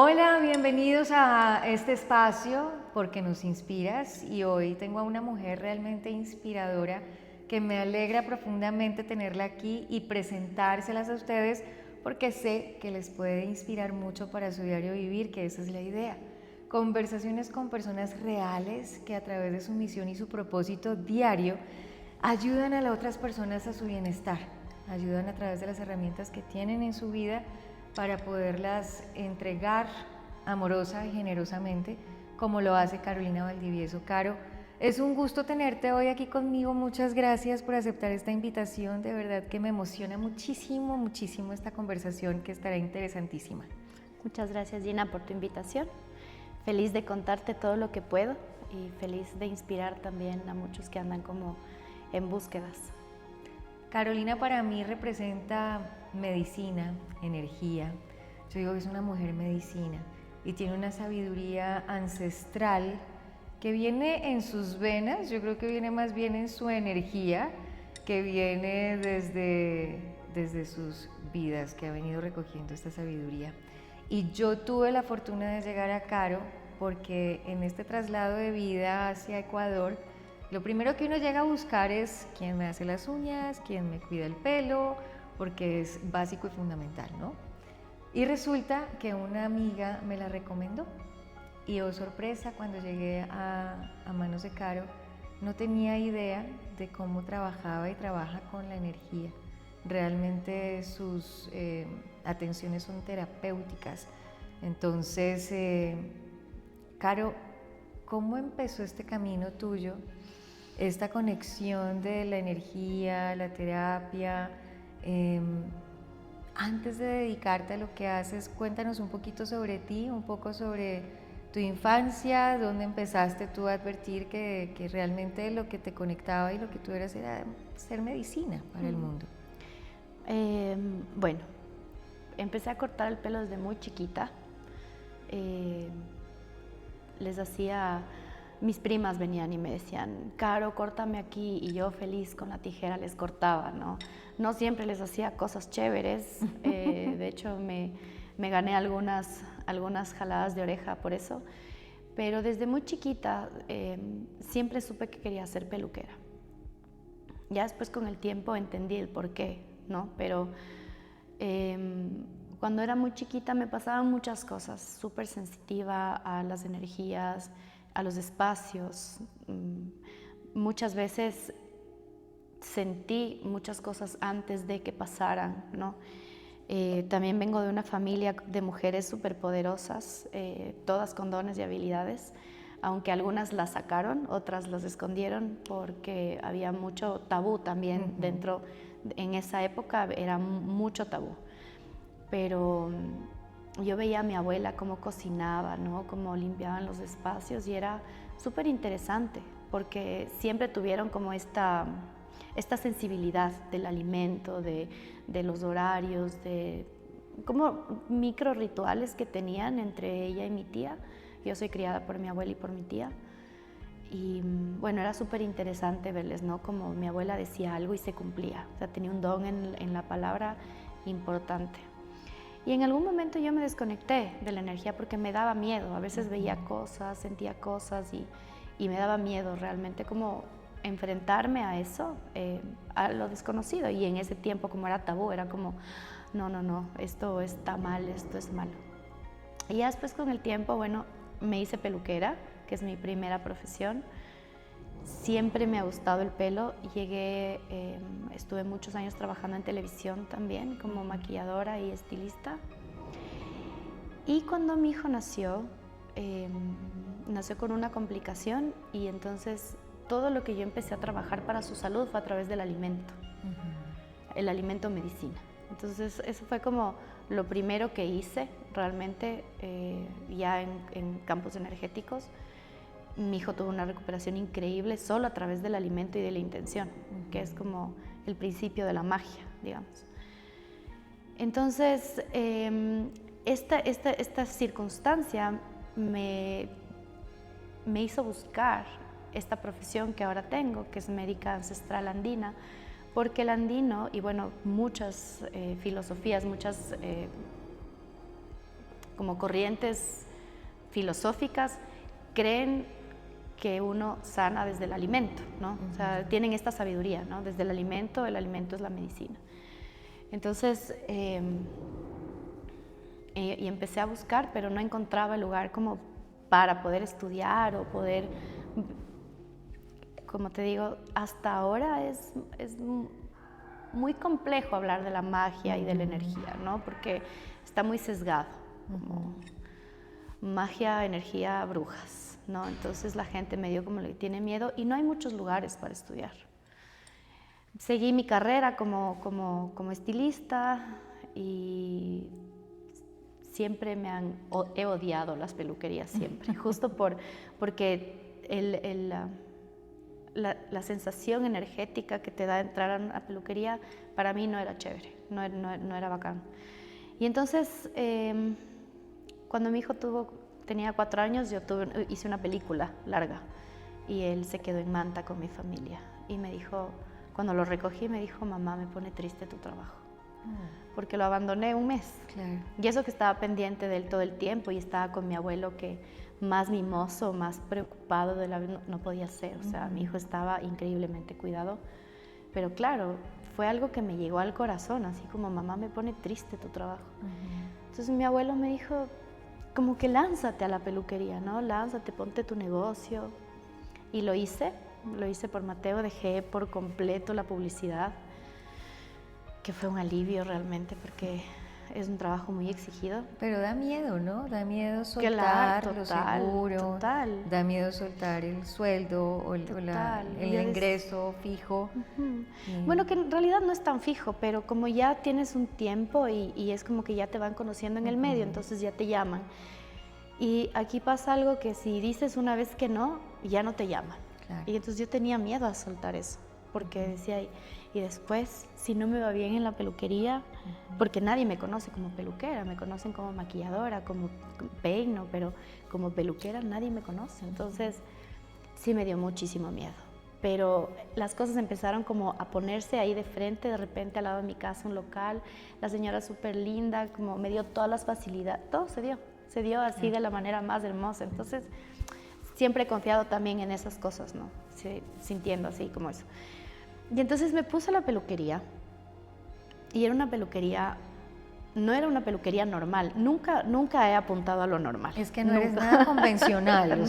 Hola, bienvenidos a este espacio porque nos inspiras y hoy tengo a una mujer realmente inspiradora que me alegra profundamente tenerla aquí y presentárselas a ustedes porque sé que les puede inspirar mucho para su diario vivir, que esa es la idea. Conversaciones con personas reales que a través de su misión y su propósito diario ayudan a las otras personas a su bienestar, ayudan a través de las herramientas que tienen en su vida para poderlas entregar amorosa y generosamente, como lo hace Carolina Valdivieso. Caro, es un gusto tenerte hoy aquí conmigo. Muchas gracias por aceptar esta invitación. De verdad que me emociona muchísimo, muchísimo esta conversación que estará interesantísima. Muchas gracias, Gina, por tu invitación. Feliz de contarte todo lo que puedo y feliz de inspirar también a muchos que andan como en búsquedas. Carolina para mí representa medicina, energía. Yo digo que es una mujer medicina y tiene una sabiduría ancestral que viene en sus venas, yo creo que viene más bien en su energía, que viene desde sus vidas, que ha venido recogiendo esta sabiduría. Y yo tuve la fortuna de llegar a Caro porque en este traslado de vida hacia Ecuador, lo primero que uno llega a buscar es quién me hace las uñas, quién me cuida el pelo, porque es básico y fundamental, ¿no? Y resulta que una amiga me la recomendó y oh sorpresa, cuando llegué a manos de Caro, no tenía idea de cómo trabajaba y trabaja con la energía. Realmente sus atenciones son terapéuticas. Entonces, Caro, ¿cómo empezó este camino tuyo? Esta conexión de la energía, la terapia. Antes de dedicarte a lo que haces, cuéntanos un poquito sobre ti, un poco sobre tu infancia, dónde empezaste tú a advertir que realmente lo que te conectaba y lo que tú eras era ser medicina para el mundo. Bueno, empecé a cortar el pelo desde muy chiquita. Les hacía, mis primas venían y me decían, Caro, córtame aquí, y yo feliz con la tijera les cortaba, ¿no? No siempre les hacía cosas chéveres, de hecho me gané algunas jaladas de oreja por eso, pero desde muy chiquita siempre supe que quería ser peluquera. Ya después con el tiempo entendí el por qué, ¿no? Pero cuando era muy chiquita me pasaban muchas cosas, súper sensitiva a las energías, a los espacios. Muchas veces sentí muchas cosas antes de que pasaran, ¿no? También vengo de una familia de mujeres superpoderosas, todas con dones y habilidades, aunque algunas las sacaron, otras las escondieron porque había mucho tabú también dentro, en esa época era mucho tabú. Pero yo veía a mi abuela cómo cocinaba, ¿no? Cómo limpiaban los espacios y era súper interesante porque siempre tuvieron como esta sensibilidad del alimento, de los horarios, de como micro rituales que tenían entre ella y mi tía. Yo soy criada por mi abuela y por mi tía. Y bueno, era súper interesante verles, ¿no? Como mi abuela decía algo y se cumplía. O sea, tenía un don en la palabra importante. Y en algún momento yo me desconecté de la energía porque me daba miedo. A veces veía cosas, sentía cosas y me daba miedo realmente como enfrentarme a eso, a lo desconocido. Y en ese tiempo, como era tabú, era como, no, esto está mal, esto es malo. Y ya después con el tiempo, bueno, me hice peluquera, que es mi primera profesión. Siempre me ha gustado el pelo. Llegué, estuve muchos años trabajando en televisión también, como maquilladora y estilista. Y cuando mi hijo nació, nació con una complicación y entonces todo lo que yo empecé a trabajar para su salud fue a través del alimento, el alimento medicina. Entonces eso fue como lo primero que hice realmente ya en campos energéticos. Mi hijo tuvo una recuperación increíble solo a través del alimento y de la intención, que es como el principio de la magia, digamos. Entonces, esta circunstancia me hizo buscar esta profesión que ahora tengo, que es médica ancestral andina, porque el andino, y bueno, muchas filosofías, muchas como corrientes filosóficas creen que uno sana desde el alimento, ¿no? O sea, tienen esta sabiduría, ¿no? Desde el alimento es la medicina. Entonces, y empecé a buscar, pero no encontraba el lugar como para poder estudiar o poder, como te digo, hasta ahora es muy complejo hablar de la magia y de la energía, ¿no? Porque está muy sesgado, como magia, energía, brujas, ¿no? Entonces la gente medio como le tiene miedo y no hay muchos lugares para estudiar. Seguí mi carrera como estilista y siempre he odiado las peluquerías, siempre, justo porque la sensación energética que te da entrar a una peluquería para mí no era chévere, no era bacán. Y entonces, cuando mi hijo tenía 4 años, hice una película larga y él se quedó en Manta con mi familia y me dijo, cuando lo recogí, me dijo, mamá, me pone triste tu trabajo. Porque lo abandoné un mes. Claro. Y eso que estaba pendiente de él todo el tiempo y estaba con mi abuelo que más mimoso, más preocupado de la vida, no podía ser. O sea, mi hijo estaba increíblemente cuidado. Pero claro, fue algo que me llegó al corazón, así como, mamá, me pone triste tu trabajo. Entonces mi abuelo me dijo, como que lánzate a la peluquería, ¿no? Lánzate, ponte tu negocio. Y lo hice por Mateo, dejé por completo la publicidad, que fue un alivio realmente porque es un trabajo muy exigido. Pero da miedo, ¿no? Da miedo soltar Claro, lo total, seguro, total. da miedo soltar el sueldo o el ingreso fijo. Bueno, que en realidad no es tan fijo, pero como ya tienes un tiempo y es como que ya te van conociendo en el medio, entonces ya te llaman. Y aquí pasa algo que si dices una vez que no, ya no te llaman. Claro. Y entonces yo tenía miedo a soltar eso, porque decía, y después, si no me va bien en la peluquería, porque nadie me conoce como peluquera, me conocen como maquilladora, como peino, pero como peluquera nadie me conoce. Entonces, sí me dio muchísimo miedo. Pero las cosas empezaron como a ponerse ahí de frente, de repente al lado de mi casa, un local, la señora súper linda, como me dio todas las facilidades, todo se dio así de la manera más hermosa. Entonces, siempre he confiado también en esas cosas, ¿no? Sí, sintiendo así como eso. Y entonces me puse a la peluquería y era una peluquería, no era una peluquería normal. Nunca he apuntado a lo normal. Es que no eres nada convencional.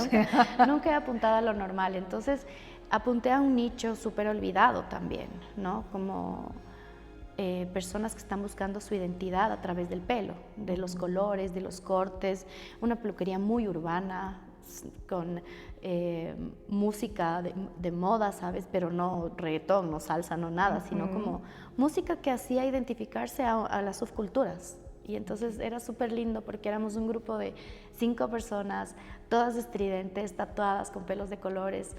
Nunca he apuntado a lo normal. Entonces apunté a un nicho súper olvidado también, ¿no? Como personas que están buscando su identidad a través del pelo, de los colores, de los cortes. Una peluquería muy urbana, con música de moda, ¿sabes? Pero no reggaetón, no salsa, no nada, sino como música que hacía identificarse a las subculturas. Y entonces era súper lindo porque éramos un grupo de 5 personas, todas estridentes, tatuadas, con pelos de colores,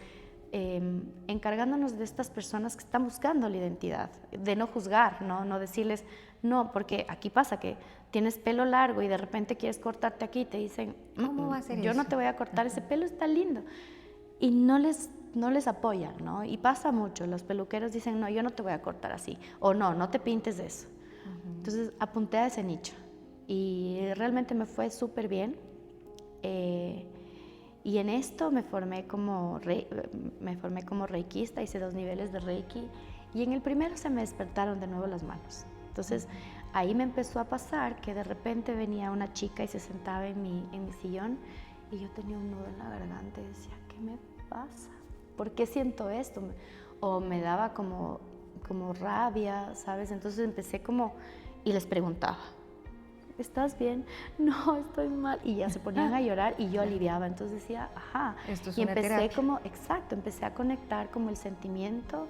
encargándonos de estas personas que están buscando la identidad, de no juzgar, no decirles, no, porque aquí pasa que tienes pelo largo y de repente quieres cortarte aquí y te dicen, ¿cómo va a ser yo eso? no te voy a cortar, ese pelo está lindo. Y no les apoyan, ¿no? Y pasa mucho, los peluqueros dicen, no, yo no te voy a cortar así, o no te pintes de eso. Entonces apunté a ese nicho y realmente me fue súper bien. Y en esto me formé como reikista, hice 2 niveles de reiki y en el primero se me despertaron de nuevo las manos. Entonces ahí me empezó a pasar que de repente venía una chica y se sentaba en mi sillón y yo tenía un nudo en la garganta y decía, ¿qué me pasa? ¿Por qué siento esto? O me daba como rabia, ¿sabes? Entonces empecé y les preguntaba, ¿estás bien? No, estoy mal. Y ya se ponían a llorar y yo aliviaba. Entonces decía, ajá. Esto es y una terapia. empecé a conectar como el sentimiento.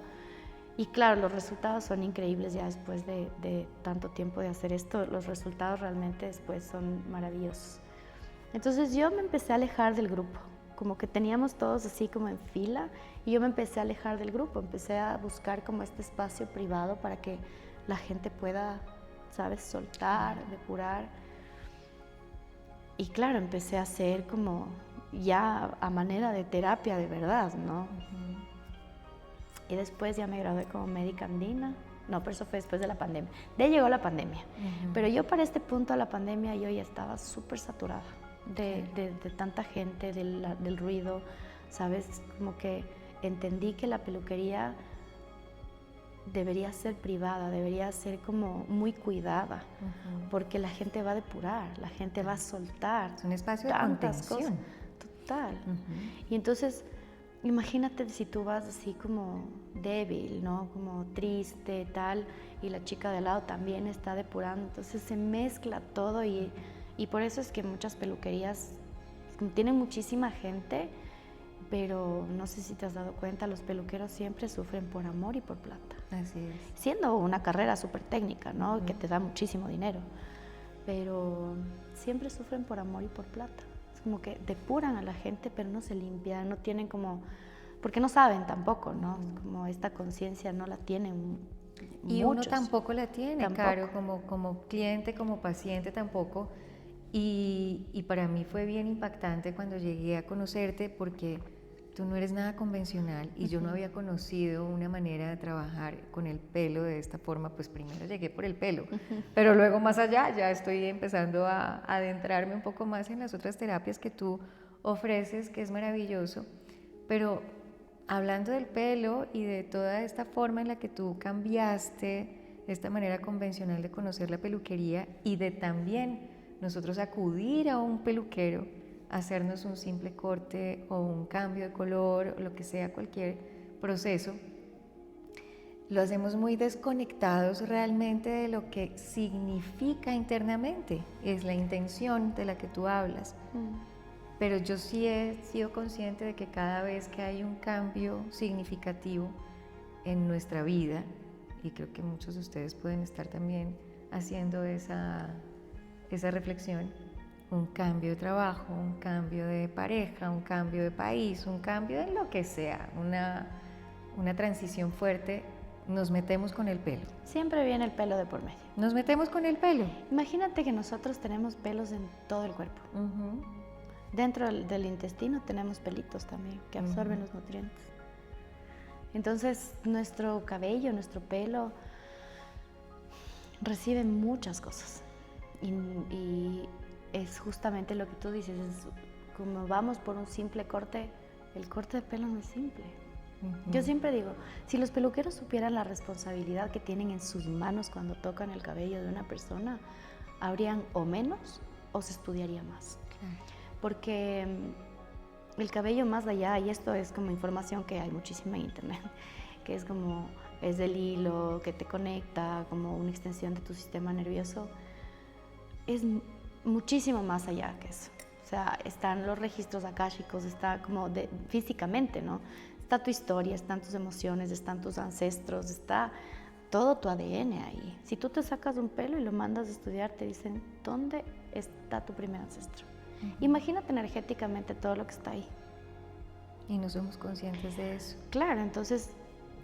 Y claro, los resultados son increíbles ya después de tanto tiempo de hacer esto. Los resultados realmente después son maravillosos. Entonces yo me empecé a alejar del grupo. Como que teníamos todos así como en fila y yo me empecé a alejar del grupo. Empecé a buscar como este espacio privado para que la gente pueda, ¿sabes? Soltar, depurar. Y claro, empecé a hacer como ya a manera de terapia de verdad, ¿no? Y después ya me gradué como médica andina No, pero eso fue después de la pandemia. De ahí llegó la pandemia. Pero yo para este punto de la pandemia yo ya estaba súper saturada de tanta gente, del ruido, ¿sabes? Como que entendí que la peluquería debería ser privada, debería ser como muy cuidada, porque la gente va a depurar, la gente va a soltar. Es un espacio de tantas contención. cosas. Total. Y entonces, imagínate si tú vas así como débil, ¿no? Como triste, tal, y la chica de al lado también está depurando, entonces se mezcla todo y por eso es que muchas peluquerías tienen muchísima gente, pero no sé si te has dado cuenta, los peluqueros siempre sufren por amor y por plata. Así es. Siendo una carrera súper técnica, ¿no? Que te da muchísimo dinero, pero siempre sufren por amor y por plata. Es como que depuran a la gente, pero no se limpian, no tienen como... Porque no saben tampoco, ¿no? Como esta conciencia no la tienen y muchos. uno tampoco la tiene, Caro, como cliente, como paciente tampoco. Y para mí fue bien impactante cuando llegué a conocerte porque tú no eres nada convencional y yo no había conocido una manera de trabajar con el pelo de esta forma. Pues primero llegué por el pelo, pero luego más allá ya estoy empezando a adentrarme un poco más en las otras terapias que tú ofreces, que es maravilloso. Pero hablando del pelo y de toda esta forma en la que tú cambiaste esta manera convencional de conocer la peluquería y de también nosotros acudir a un peluquero, hacernos un simple corte o un cambio de color, o lo que sea, cualquier proceso, lo hacemos muy desconectados realmente de lo que significa internamente, es la intención de la que tú hablas. Pero yo sí he sido consciente de que cada vez que hay un cambio significativo en nuestra vida, y creo que muchos de ustedes pueden estar también haciendo esa reflexión, un cambio de trabajo, un cambio de pareja, un cambio de país, un cambio de lo que sea, una transición fuerte, nos metemos con el pelo. Siempre viene el pelo de por medio. Nos metemos con el pelo. Imagínate que nosotros tenemos pelos en todo el cuerpo. Dentro del intestino tenemos pelitos también que absorben los nutrientes. Entonces, nuestro cabello, nuestro pelo recibe muchas cosas. Y es justamente lo que tú dices, es como vamos por un simple corte, el corte de pelo no es simple. Yo siempre digo, si los peluqueros supieran la responsabilidad que tienen en sus manos cuando tocan el cabello de una persona, habrían o menos o se estudiaría más. Porque el cabello más allá, y esto es como información que hay muchísima en internet, que es como, es el hilo que te conecta, como una extensión de tu sistema nervioso, es muchísimo más allá que eso. O sea, están los registros akáshicos, está como físicamente, ¿no? Está tu historia, están tus emociones, están tus ancestros, está todo tu ADN ahí. Si tú te sacas un pelo y lo mandas a estudiar, te dicen, ¿dónde está tu primer ancestro? Imagínate energéticamente todo lo que está ahí. Y no somos conscientes de eso. Claro, entonces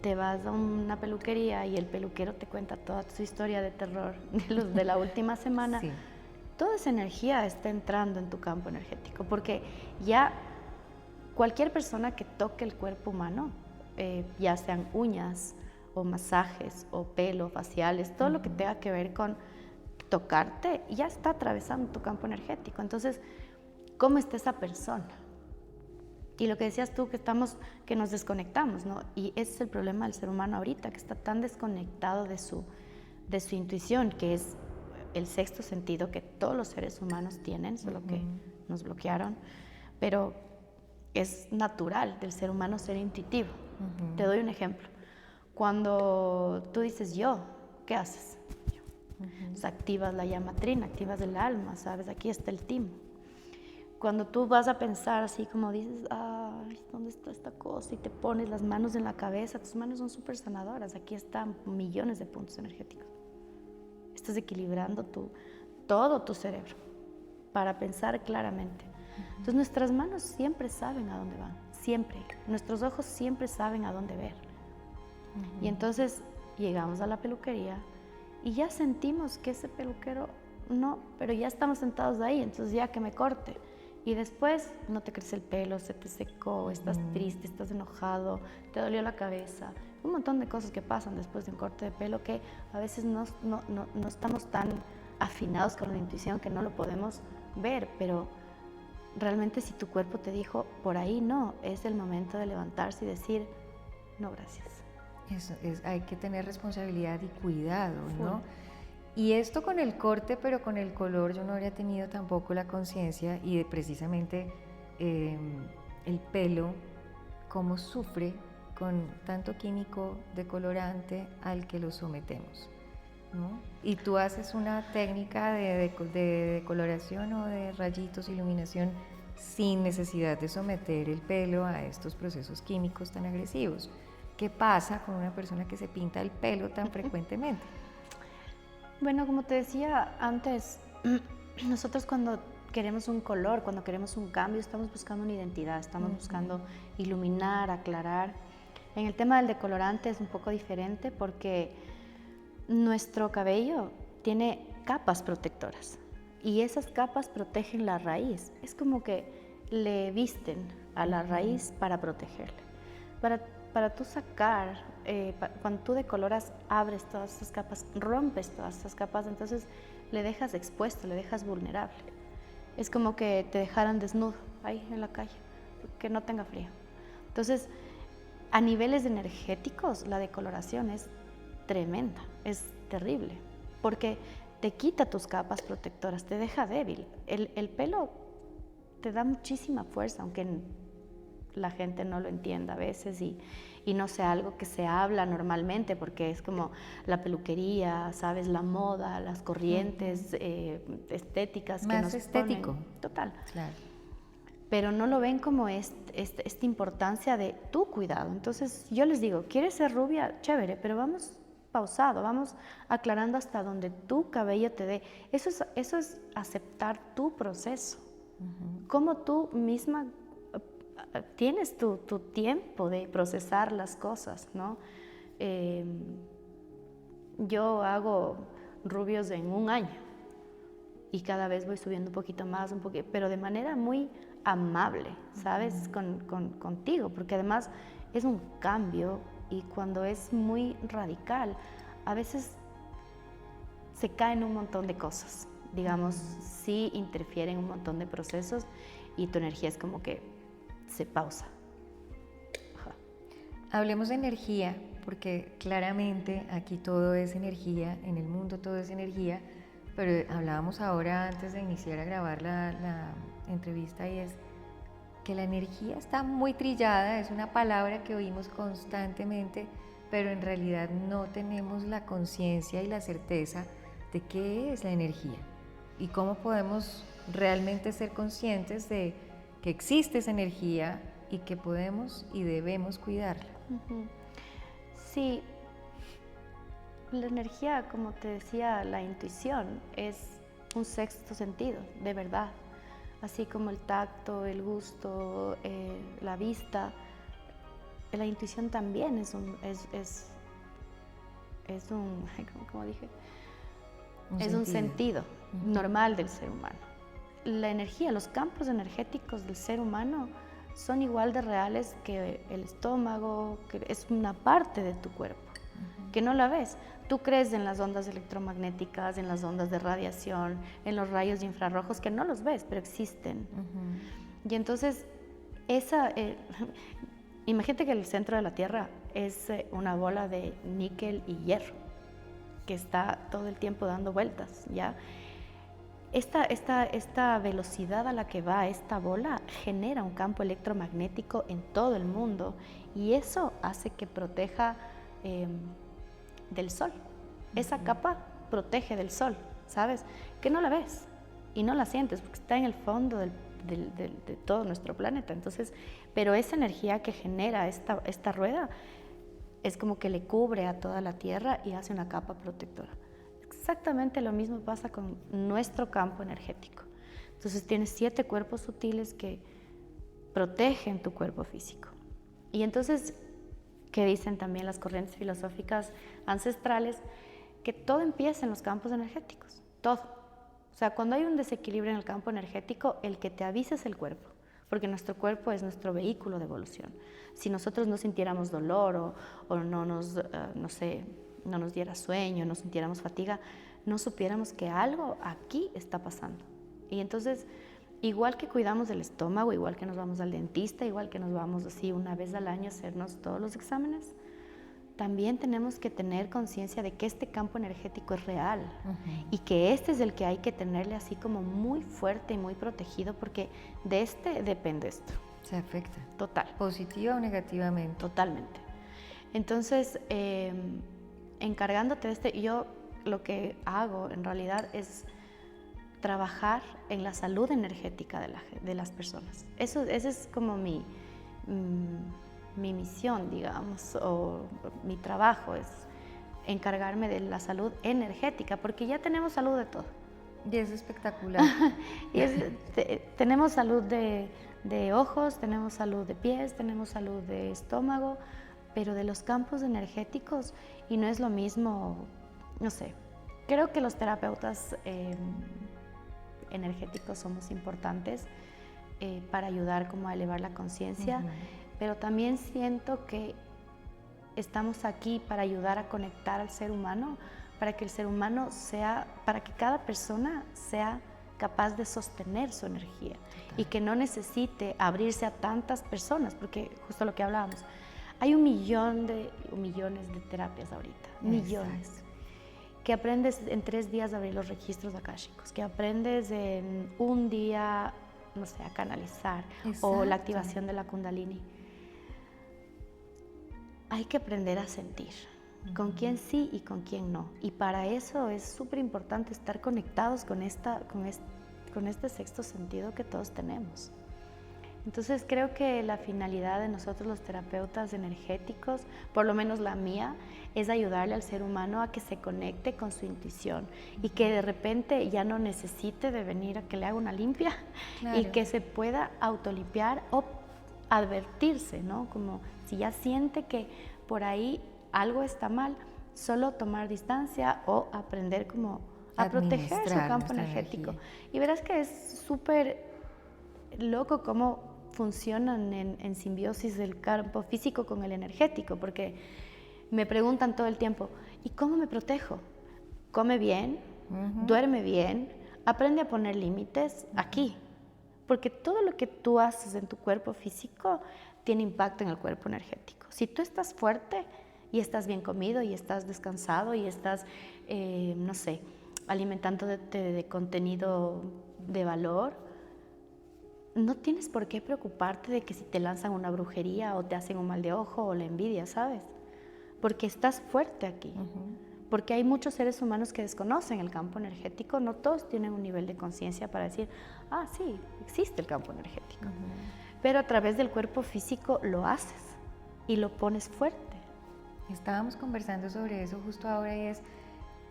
te vas a una peluquería y el peluquero te cuenta toda su historia de terror de la última semana. Sí. Toda esa energía está entrando en tu campo energético, porque ya cualquier persona que toque el cuerpo humano, ya sean uñas o masajes o pelo, faciales, todo lo que tenga que ver con tocarte, ya está atravesando tu campo energético. Entonces, ¿cómo está esa persona? Y lo que decías tú, que nos desconectamos, ¿no? Y ese es el problema del ser humano ahorita, que está tan desconectado de su intuición, que es el sexto sentido que todos los seres humanos tienen, solo que nos bloquearon, pero es natural del ser humano ser intuitivo. Te doy un ejemplo. Cuando tú dices yo, ¿qué haces? Entonces, activas la llama trina, activas el alma, ¿sabes? Aquí está el timo. Cuando tú vas a pensar así como dices, ay, ¿dónde está esta cosa? Y te pones las manos en la cabeza, tus manos son súper sanadoras, aquí están millones de puntos energéticos. Estás equilibrando todo tu cerebro para pensar claramente. Entonces nuestras manos siempre saben a dónde van, siempre. Nuestros ojos siempre saben a dónde ver. Y entonces llegamos a la peluquería y ya sentimos que ese peluquero no, pero ya estamos sentados ahí, entonces ya que me corte. Y después no te crece el pelo, se te secó, estás triste, estás enojado, te dolió la cabeza. un montón de cosas que pasan después de un corte de pelo que a veces no estamos tan afinados con la intuición que no lo podemos ver, pero realmente si tu cuerpo te dijo, por ahí no, es el momento de levantarse y decir, no, gracias. Hay que tener responsabilidad y cuidado, ¿no? Full. Y esto con el corte, pero con el color yo no habría tenido tampoco la conciencia y de precisamente el pelo, cómo sufre con tanto químico decolorante al que lo sometemos, ¿no? Y tú haces una técnica de decoloración o de rayitos, iluminación, sin necesidad de someter el pelo a estos procesos químicos tan agresivos. ¿Qué pasa con una persona que se pinta el pelo tan frecuentemente? Bueno, como te decía antes, nosotros cuando queremos un color, cuando queremos un cambio, estamos buscando una identidad, estamos buscando iluminar, aclarar. En el tema del decolorante es un poco diferente porque nuestro cabello tiene capas protectoras y esas capas protegen la raíz. Es como que le visten a la raíz para protegerle. Para tú sacar, cuando tú decoloras, abres todas esas capas, rompes todas esas capas, entonces le dejas expuesto, le dejas vulnerable. Es como que te dejaran desnudo ahí en la calle, que no tenga frío. Entonces, a niveles energéticos, la decoloración es tremenda, es terrible, porque te quita tus capas protectoras, te deja débil. El pelo te da muchísima fuerza, aunque la gente no lo entienda a veces y no sea algo que se habla normalmente, porque es como la peluquería, ¿sabes? La moda, las corrientes estéticas que nos estético. ponen. Total. Claro. Pero no lo ven como esta importancia de tu cuidado. Entonces yo les digo, ¿quieres ser rubia? Chévere, pero vamos pausado, vamos aclarando hasta donde tu cabello te dé. Eso es aceptar tu proceso. Cómo tú misma tienes tu tiempo de procesar las cosas, ¿no? Yo hago rubios en un año y cada vez voy subiendo un poquito más, pero de manera muy amable, ¿sabes? Contigo, porque además es un cambio y cuando es muy radical, a veces se caen un montón de cosas, digamos, sí interfieren un montón de procesos y tu energía es como que se pausa. Ajá. Hablemos de energía, porque claramente aquí todo es energía, en el mundo todo es energía, pero hablábamos ahora antes de iniciar a grabar la entrevista y es que la energía está muy trillada, es una palabra que oímos constantemente, pero en realidad no tenemos la conciencia y la certeza de qué es la energía y cómo podemos realmente ser conscientes de que existe esa energía y que podemos y debemos cuidarla. Sí, la energía, como te decía, la intuición es un sexto sentido, de verdad. Así como el tacto, el gusto, la vista, la intuición también es un ¿cómo dije? Es un sentido normal del ser humano. La energía, los campos energéticos del ser humano son igual de reales que el estómago, que es una parte de tu cuerpo, que no la ves. Tú crees en las ondas electromagnéticas, en las ondas de radiación, en los rayos infrarrojos, que no los ves, pero existen. Y entonces, imagínate que el centro de la Tierra es una bola de níquel y hierro, que está todo el tiempo dando vueltas, ¿ya? Esta velocidad a la que va esta bola genera un campo electromagnético en todo el mundo y eso hace que proteja del sol. Esa capa protege del sol, ¿sabes? Que no la ves y no la sientes porque está en el fondo de todo nuestro planeta. Entonces, pero esa energía que genera esta rueda es como que le cubre a toda la Tierra y hace una capa protectora. Exactamente lo mismo pasa con nuestro campo energético. Entonces tienes 7 cuerpos sutiles que protegen tu cuerpo físico. Y entonces, ¿qué dicen también las corrientes filosóficas ancestrales? Que todo empieza en los campos energéticos, todo. O sea, cuando hay un desequilibrio en el campo energético, el que te avisa es el cuerpo. porque nuestro cuerpo es nuestro vehículo de evolución. Si nosotros no sintiéramos dolor o no nos, no sé, no nos diera sueño, no sintiéramos fatiga, no supiéramos que algo aquí está pasando. Y entonces, igual que cuidamos del estómago, igual que nos vamos al dentista, igual que nos vamos así una vez al año a hacernos todos los exámenes, también tenemos que tener conciencia de que este campo energético es real y que este es el que hay que tenerle así como muy fuerte y muy protegido, porque de este depende esto. Se afecta. Total. ¿Positiva o negativamente? Totalmente. Entonces, encargándote de este, yo lo que hago en realidad es trabajar en la salud energética de las personas. Esa es como mi misión, digamos, o mi trabajo, es encargarme de la salud energética, porque ya tenemos salud de todo. Y es espectacular. Tenemos salud de ojos, tenemos salud de pies, tenemos salud de estómago, pero de los campos energéticos, y no es lo mismo, no sé, creo que los terapeutas energéticos somos importantes para ayudar como a elevar la conciencia, pero también siento que estamos aquí para ayudar a conectar al ser humano, para que el ser humano para que cada persona sea capaz de sostener su energía. Total. Y que no necesite abrirse a tantas personas, porque justo lo que hablábamos, hay millones de terapias ahorita, millones. Exacto. Que aprendes en 3 días a abrir los registros akáshicos, que aprendes en un día, no sé, a canalizar. Exacto. O la activación de la Kundalini. Hay que aprender a sentir con quién sí y con quién no. Y para eso es súper importante estar conectados con este sexto sentido que todos tenemos. Entonces creo que la finalidad de nosotros los terapeutas energéticos, por lo menos la mía, es ayudarle al ser humano a que se conecte con su intuición y que de repente ya no necesite de venir a que le haga una limpia. Claro. Y que se pueda autolimpiar o advertirse, ¿no? Como si ya siente que por ahí algo está mal, solo tomar distancia o aprender como a proteger su campo energético. Y verás que es súper loco cómo funcionan en simbiosis el campo físico con el energético, porque me preguntan todo el tiempo, ¿y cómo me protejo? Come bien, duerme bien, aprende a poner límites aquí, porque todo lo que tú haces en tu cuerpo físico tiene impacto en el cuerpo energético. Si tú estás fuerte y estás bien comido y estás descansado y estás, no sé, alimentándote de contenido de valor, no tienes por qué preocuparte de que si te lanzan una brujería o te hacen un mal de ojo o la envidia, ¿sabes? Porque estás fuerte aquí. Porque hay muchos seres humanos que desconocen el campo energético, no todos tienen un nivel de conciencia para decir, ah, sí, existe el campo energético. Pero a través del cuerpo físico lo haces y lo pones fuerte. Estábamos conversando sobre eso justo ahora y es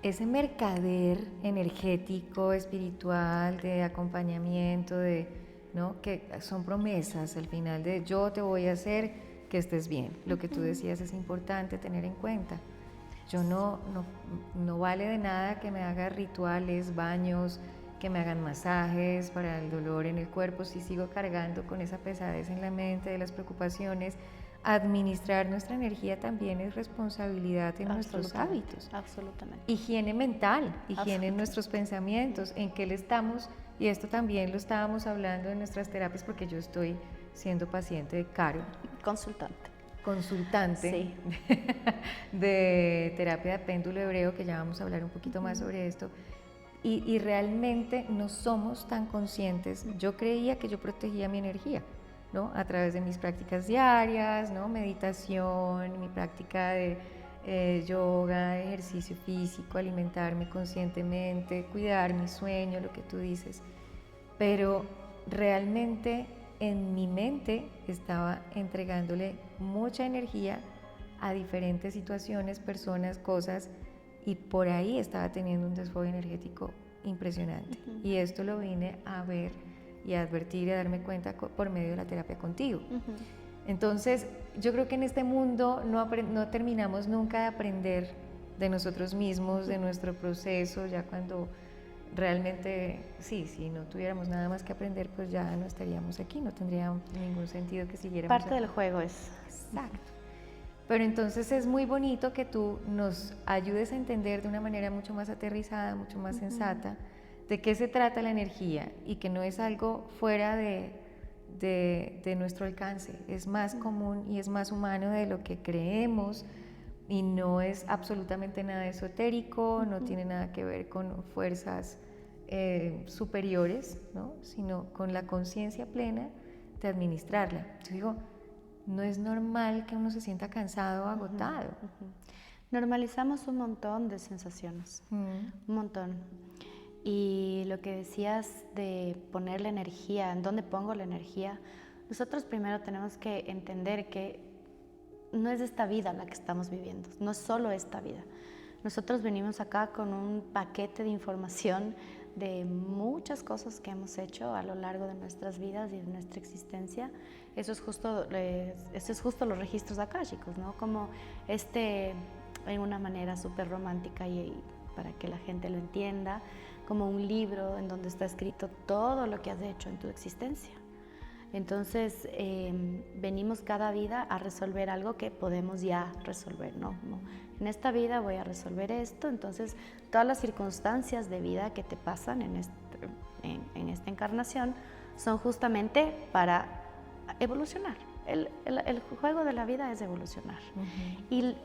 ese mercader energético, espiritual, de acompañamiento, ¿no? Que son promesas al final de yo te voy a hacer que estés bien. Lo que tú decías es importante tener en cuenta. Yo no vale de nada que me haga rituales, baños, que me hagan masajes para el dolor en el cuerpo si sigo cargando con esa pesadez en la mente de las preocupaciones. Administrar nuestra energía también es responsabilidad en nuestros hábitos. Absolutamente. Higiene mental, higiene en nuestros pensamientos, en qué le estamos, y esto también lo estábamos hablando en nuestras terapias porque yo estoy siendo paciente de Caro. Consultante sí. de terapia de péndulo hebreo, que ya vamos a hablar un poquito más sobre esto. Y realmente no somos tan conscientes. Yo creía que yo protegía mi energía, ¿no? A través de mis prácticas diarias, ¿no? Meditación, mi práctica de yoga, ejercicio físico, alimentarme conscientemente, cuidar mi sueño, lo que tú dices. Pero realmente en mi mente estaba entregándole mucha energía a diferentes situaciones, personas, cosas, y por ahí estaba teniendo un desfogue energético impresionante. Y esto lo vine a ver y a advertir y a darme cuenta por medio de la terapia contigo. Entonces, yo creo que en este mundo no terminamos nunca de aprender de nosotros mismos, de nuestro proceso, ya cuando realmente, sí, si no tuviéramos nada más que aprender, pues ya no estaríamos aquí, no tendría ningún sentido que siguiéramos Parte aquí. del juego es. Exacto. Pero entonces es muy bonito que tú nos ayudes a entender de una manera mucho más aterrizada, mucho más sensata, de qué se trata la energía y que no es algo fuera de nuestro alcance, es más común y es más humano de lo que creemos y no es absolutamente nada esotérico, no tiene nada que ver con fuerzas superiores, ¿no? Sino con la conciencia plena de administrarla. Yo digo, no es normal que uno se sienta cansado o agotado. Normalizamos un montón de sensaciones, un montón. Y lo que decías de poner la energía, ¿en dónde pongo la energía? Nosotros primero tenemos que entender que no es esta vida la que estamos viviendo, no es solo esta vida. Nosotros venimos acá con un paquete de información de muchas cosas que hemos hecho a lo largo de nuestras vidas y de nuestra existencia. Eso es justo los registros akáshicos, ¿no? Como en una manera súper romántica y para que la gente lo entienda, como un libro en donde está escrito todo lo que has hecho en tu existencia. Entonces, venimos cada vida a resolver algo que podemos ya resolver, ¿no? Como, en esta vida voy a resolver esto, entonces todas las circunstancias de vida que te pasan en esta encarnación son justamente para evolucionar. El juego de la vida es evolucionar. Y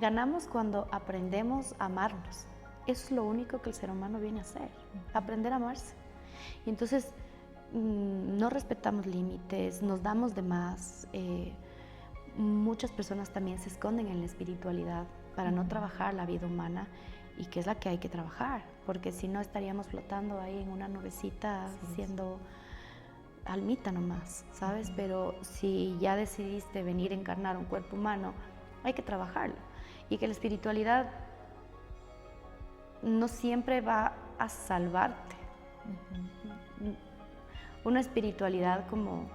ganamos cuando aprendemos a amarnos. Eso es lo único que el ser humano viene a hacer, aprender a amarse. Y entonces, no respetamos límites, nos damos de más. Muchas personas también se esconden en la espiritualidad para no trabajar la vida humana, y que es la que hay que trabajar, porque si no estaríamos flotando ahí en una nubecita, siendo almita nomás, ¿sabes? Pero si ya decidiste venir a encarnar un cuerpo humano, hay que trabajarlo. Y que la espiritualidad no siempre va a salvarte. Una espiritualidad como,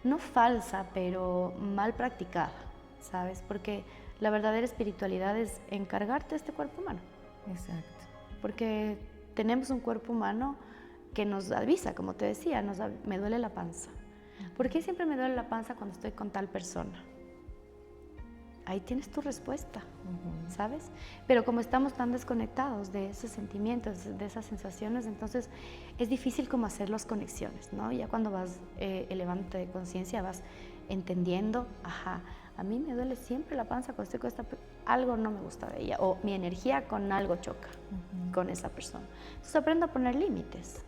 no falsa, pero mal practicada, ¿sabes? Porque la verdadera espiritualidad es encargarte de este cuerpo humano. Exacto. Porque tenemos un cuerpo humano que nos avisa, como te decía, me duele la panza. ¿Por qué siempre me duele la panza cuando estoy con tal persona? Ahí tienes tu respuesta, ¿sabes? Pero como estamos tan desconectados de esos sentimientos, de esas sensaciones, entonces es difícil como hacer las conexiones, ¿no? Ya cuando vas elevándote de conciencia, vas entendiendo, ajá, a mí me duele siempre la panza cuando estoy con algo no me gusta de ella, o mi energía con algo choca con esa persona. Entonces aprendo a poner límites.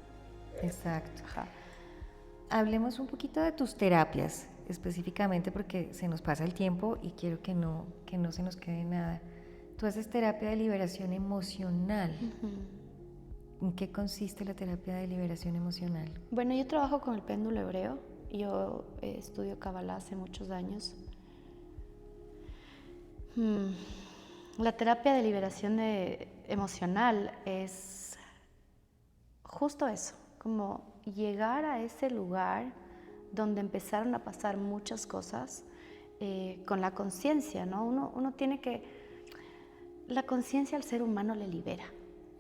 Exacto. Ajá. Hablemos un poquito de tus terapias, específicamente porque se nos pasa el tiempo y quiero que no se nos quede nada. Tú haces terapia de liberación emocional. ¿En qué consiste la terapia de liberación emocional? Bueno, yo trabajo con el péndulo hebreo. Yo estudio Kabbalah hace muchos años. La terapia de liberación emocional es justo eso, como llegar a ese lugar donde empezaron a pasar muchas cosas con la conciencia, ¿no? Uno tiene que... La conciencia al ser humano le libera,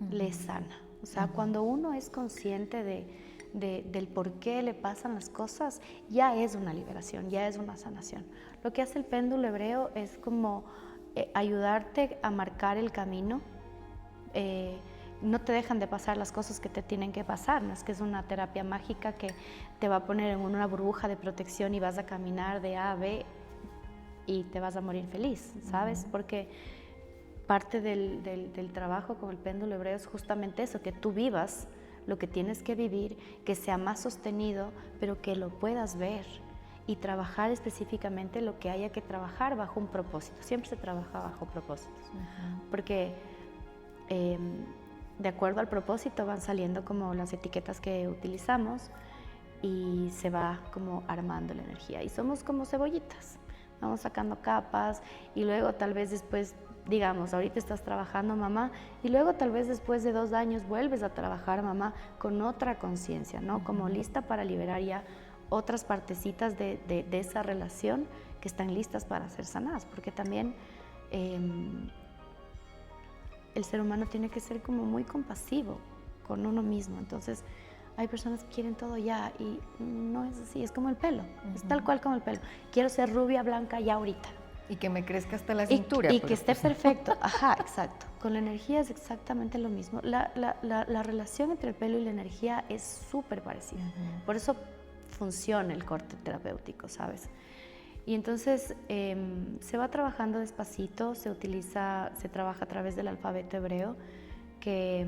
le sana. O sea, cuando uno es consciente del por qué le pasan las cosas, ya es una liberación, ya es una sanación. Lo que hace el péndulo hebreo es como ayudarte a marcar el camino. No te dejan de pasar las cosas que te tienen que pasar, no es que es una terapia mágica que te va a poner en una burbuja de protección y vas a caminar de A a B y te vas a morir feliz, ¿sabes? Porque parte del trabajo con el péndulo hebreo es justamente eso, que tú vivas lo que tienes que vivir, que sea más sostenido, pero que lo puedas ver y trabajar específicamente lo que haya que trabajar bajo un propósito. Siempre se trabaja bajo propósitos, porque de acuerdo al propósito van saliendo como las etiquetas que utilizamos y se va como armando la energía. Y somos como cebollitas, vamos sacando capas y luego tal vez después, digamos, ahorita estás trabajando mamá y luego tal vez después de 2 años vuelves a trabajar mamá con otra conciencia, ¿no? Como lista para liberar ya otras partecitas de esa relación que están listas para ser sanadas, porque también el ser humano tiene que ser como muy compasivo con uno mismo. Entonces, hay personas que quieren todo ya y no es así, es como el pelo, es tal cual como el pelo. Quiero ser rubia, blanca ya ahorita. Y que me crezca hasta la cintura. Y que esté perfecto. Ajá, exacto. Con la energía es exactamente lo mismo. La relación entre el pelo y la energía es súper parecida. Por eso funciona el corte terapéutico, ¿sabes? Y entonces se va trabajando despacito, se trabaja a través del alfabeto hebreo, que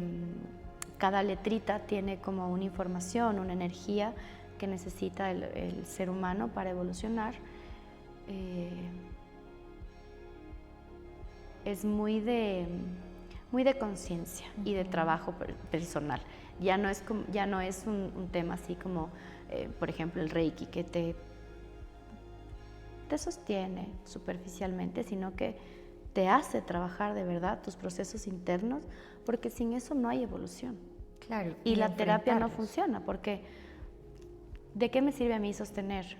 cada letrita tiene como una información, una energía que necesita el ser humano para evolucionar. Es muy de conciencia y de trabajo personal. Ya no es un tema así como, por ejemplo, el Reiki, que te sostiene superficialmente, sino que te hace trabajar de verdad tus procesos internos, porque sin eso no hay evolución. Claro. Y la terapia no funciona, porque ¿de qué me sirve a mí sostener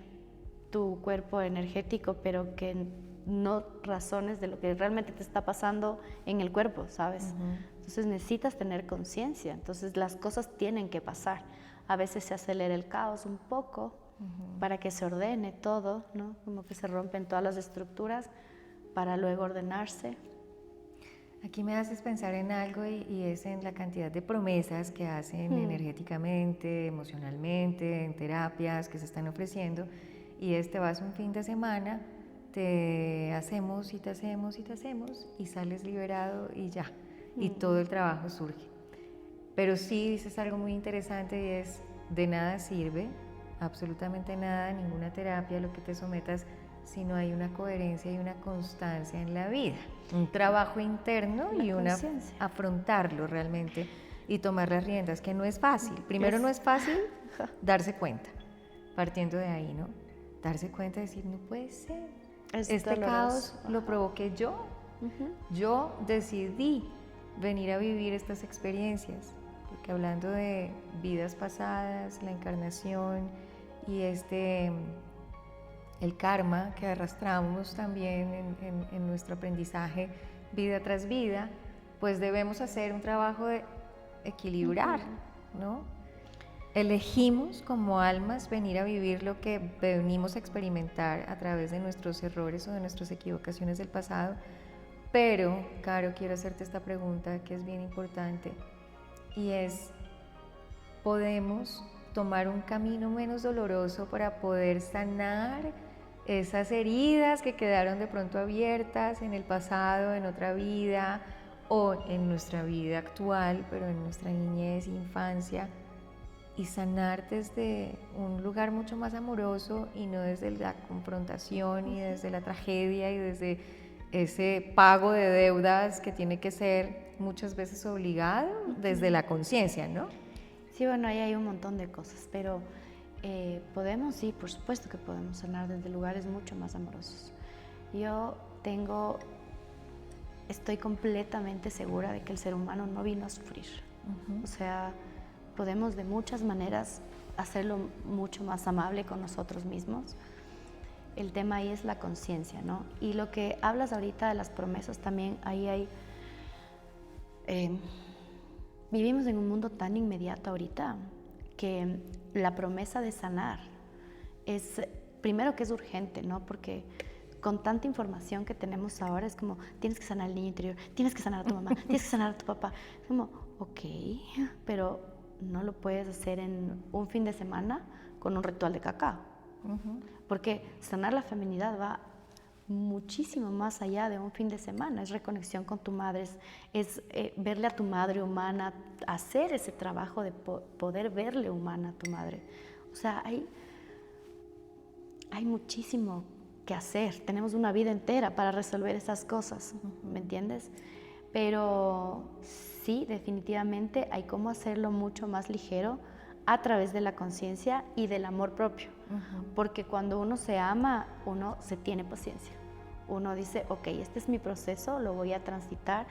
tu cuerpo energético, pero que no razones de lo que realmente te está pasando en el cuerpo, ¿sabes? Entonces necesitas tener conciencia, entonces las cosas tienen que pasar. A veces se acelera el caos un poco para que se ordene todo, ¿no? Como que se rompen todas las estructuras para luego ordenarse. Aquí me haces pensar en algo y es en la cantidad de promesas que hacen energéticamente, emocionalmente, en terapias que se están ofreciendo, y te vas un fin de semana, te hacemos y te hacemos y te hacemos y sales liberado y ya, y todo el trabajo surge. Pero sí dices algo muy interesante y es, de nada sirve, absolutamente nada, ninguna terapia, lo que te sometas, si no hay una coherencia y una constancia en la vida, un trabajo interno y afrontarlo realmente y tomar las riendas, que no es fácil. Primero no es fácil darse cuenta, partiendo de ahí, ¿no? Darse cuenta y decir, no puede ser, este caos lo provoqué yo, yo decidí venir a vivir estas experiencias, porque hablando de vidas pasadas, la encarnación y el karma que arrastramos también en nuestro aprendizaje vida tras vida, pues debemos hacer un trabajo de equilibrar, ¿no? Elegimos como almas venir a vivir lo que venimos a experimentar a través de nuestros errores o de nuestras equivocaciones del pasado, pero, Caro, quiero hacerte esta pregunta que es bien importante y es, ¿podemos tomar un camino menos doloroso para poder sanar esas heridas que quedaron de pronto abiertas en el pasado, en otra vida o en nuestra vida actual, pero en nuestra niñez, infancia, y sanar desde un lugar mucho más amoroso y no desde la confrontación y desde la tragedia y desde ese pago de deudas que tiene que ser muchas veces obligado desde la conciencia, ¿no? Sí, bueno, ahí hay un montón de cosas, pero podemos, sí, por supuesto que podemos sanar desde lugares mucho más amorosos. Yo estoy completamente segura de que el ser humano no vino a sufrir. O sea, podemos de muchas maneras hacerlo mucho más amable con nosotros mismos. El tema ahí es la conciencia, ¿no? Y lo que hablas ahorita de las promesas también, ahí hay... vivimos en un mundo tan inmediato ahorita que la promesa de sanar es, primero que es urgente, ¿no? Porque con tanta información que tenemos ahora es como, tienes que sanar el niño interior, tienes que sanar a tu mamá, tienes que sanar a tu papá. Es como, ok, pero no lo puedes hacer en un fin de semana con un ritual de cacao. Porque sanar la feminidad va muchísimo más allá de un fin de semana, es reconexión con tu madre, es verle a tu madre humana, hacer ese trabajo de poder verle humana a tu madre. O sea, hay muchísimo que hacer, tenemos una vida entera para resolver esas cosas, ¿me entiendes? Pero sí, definitivamente hay cómo hacerlo mucho más ligero a través de la conciencia y del amor propio. Porque cuando uno se ama, uno se tiene paciencia. Uno dice, ok, este es mi proceso, lo voy a transitar.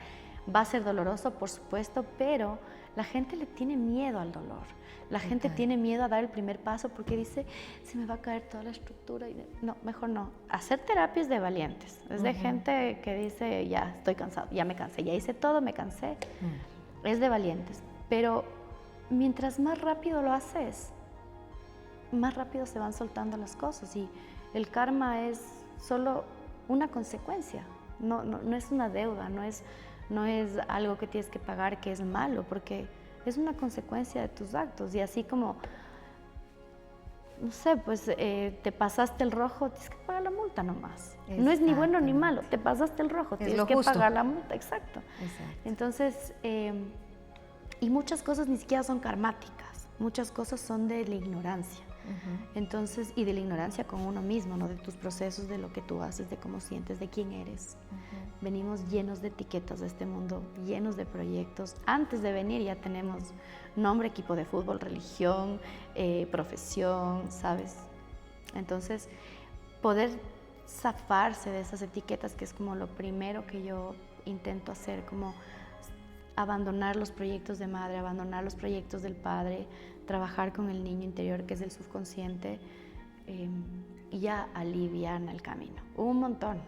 Va a ser doloroso, por supuesto, pero la gente le tiene miedo al dolor. La gente tiene miedo a dar el primer paso porque dice, se me va a caer toda la estructura. No, mejor no. Hacer terapias de valientes. Es de gente que dice, ya estoy cansado, ya me cansé, ya hice todo, me cansé. Es de valientes. Pero mientras más rápido lo haces, más rápido se van soltando las cosas y el karma es solo una consecuencia, no es una deuda, no es algo que tienes que pagar que es malo, porque es una consecuencia de tus actos. Y así como, no sé, pues te pasaste el rojo, tienes que pagar la multa nomás. No es ni bueno ni malo, te pasaste el rojo, tienes que pagar la multa, exacto. Entonces, y muchas cosas ni siquiera son karmáticas, muchas cosas son de la ignorancia. Entonces, y de la ignorancia con uno mismo, ¿no? De tus procesos, de lo que tú haces, de cómo sientes, de quién eres. Venimos llenos de etiquetas de este mundo, llenos de proyectos. Antes de venir ya tenemos nombre, equipo de fútbol, religión, profesión, ¿sabes? Entonces, poder zafarse de esas etiquetas, que es como lo primero que yo intento hacer, como abandonar los proyectos de madre, abandonar los proyectos del padre, trabajar con el niño interior, que es el subconsciente, y ya alivian el camino. Un montón.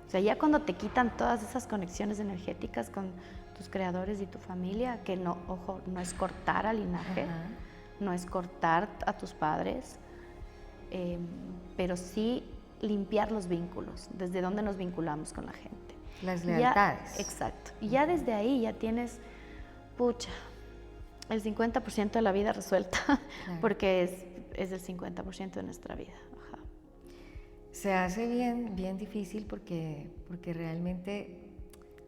O sea, ya cuando te quitan todas esas conexiones energéticas con tus creadores y tu familia, que no, ojo, no es cortar al linaje, no es cortar a tus padres, pero sí limpiar los vínculos, desde donde nos vinculamos con la gente. Las lealtades. Ya, exacto. Y ya desde ahí ya tienes, pucha, el 50% de la vida resuelta, claro. Porque es el 50% de nuestra vida. Ajá. Se hace bien difícil porque realmente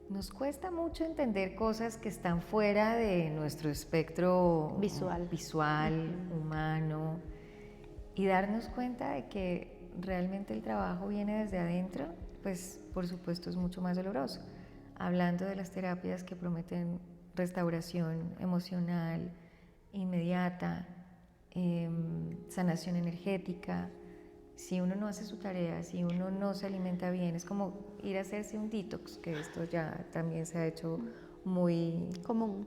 nos cuesta mucho entender cosas que están fuera de nuestro espectro visual, humano, y darnos cuenta de que realmente el trabajo viene desde adentro, pues por supuesto es mucho más doloroso. Hablando de las terapias que prometen restauración emocional inmediata, sanación energética, si uno no hace su tarea, si uno no se alimenta bien, es como ir a hacerse un detox, que esto ya también se ha hecho muy común.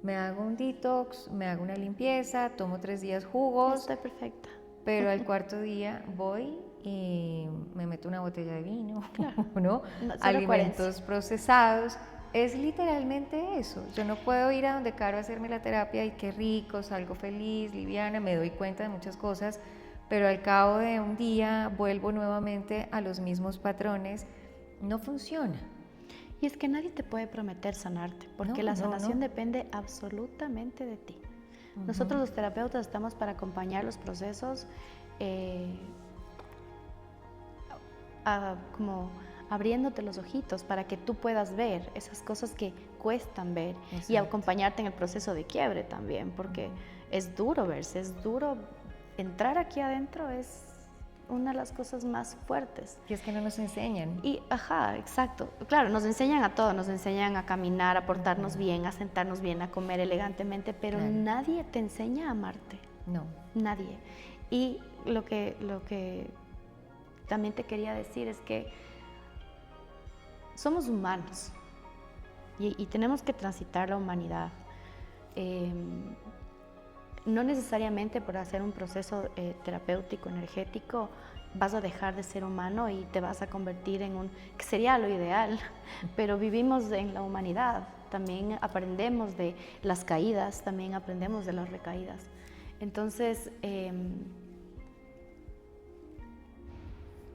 Me hago un detox, me hago una limpieza, tomo 3 días jugos. Estoy perfecta. Pero al cuarto día voy y me meto una botella de vino, claro. ¿No? Alimentos procesados. Es literalmente eso. Yo no puedo ir a donde Caro a hacerme la terapia y qué rico, salgo feliz, liviana, me doy cuenta de muchas cosas, pero al cabo de un día vuelvo nuevamente a los mismos patrones. No funciona. Y es que nadie te puede prometer sanarte, porque la sanación depende absolutamente de ti. Nosotros los terapeutas estamos para acompañar los procesos, como abriéndote los ojitos para que tú puedas ver esas cosas que cuestan ver. Exacto. Y acompañarte en el proceso de quiebre también, porque es duro verse, es duro entrar aquí adentro, es una de las cosas más fuertes. Y es que no nos enseñan. Y, exacto. Claro, nos enseñan a todo, nos enseñan a caminar, a portarnos bien, a sentarnos bien, a comer elegantemente, pero nadie te enseña a amarte. No. Nadie. Y lo que también te quería decir es que somos humanos y tenemos que transitar la humanidad. No necesariamente por hacer un proceso terapéutico, energético, vas a dejar de ser humano y te vas a convertir en que sería lo ideal, pero vivimos en la humanidad, también aprendemos de las caídas, también aprendemos de las recaídas. Entonces,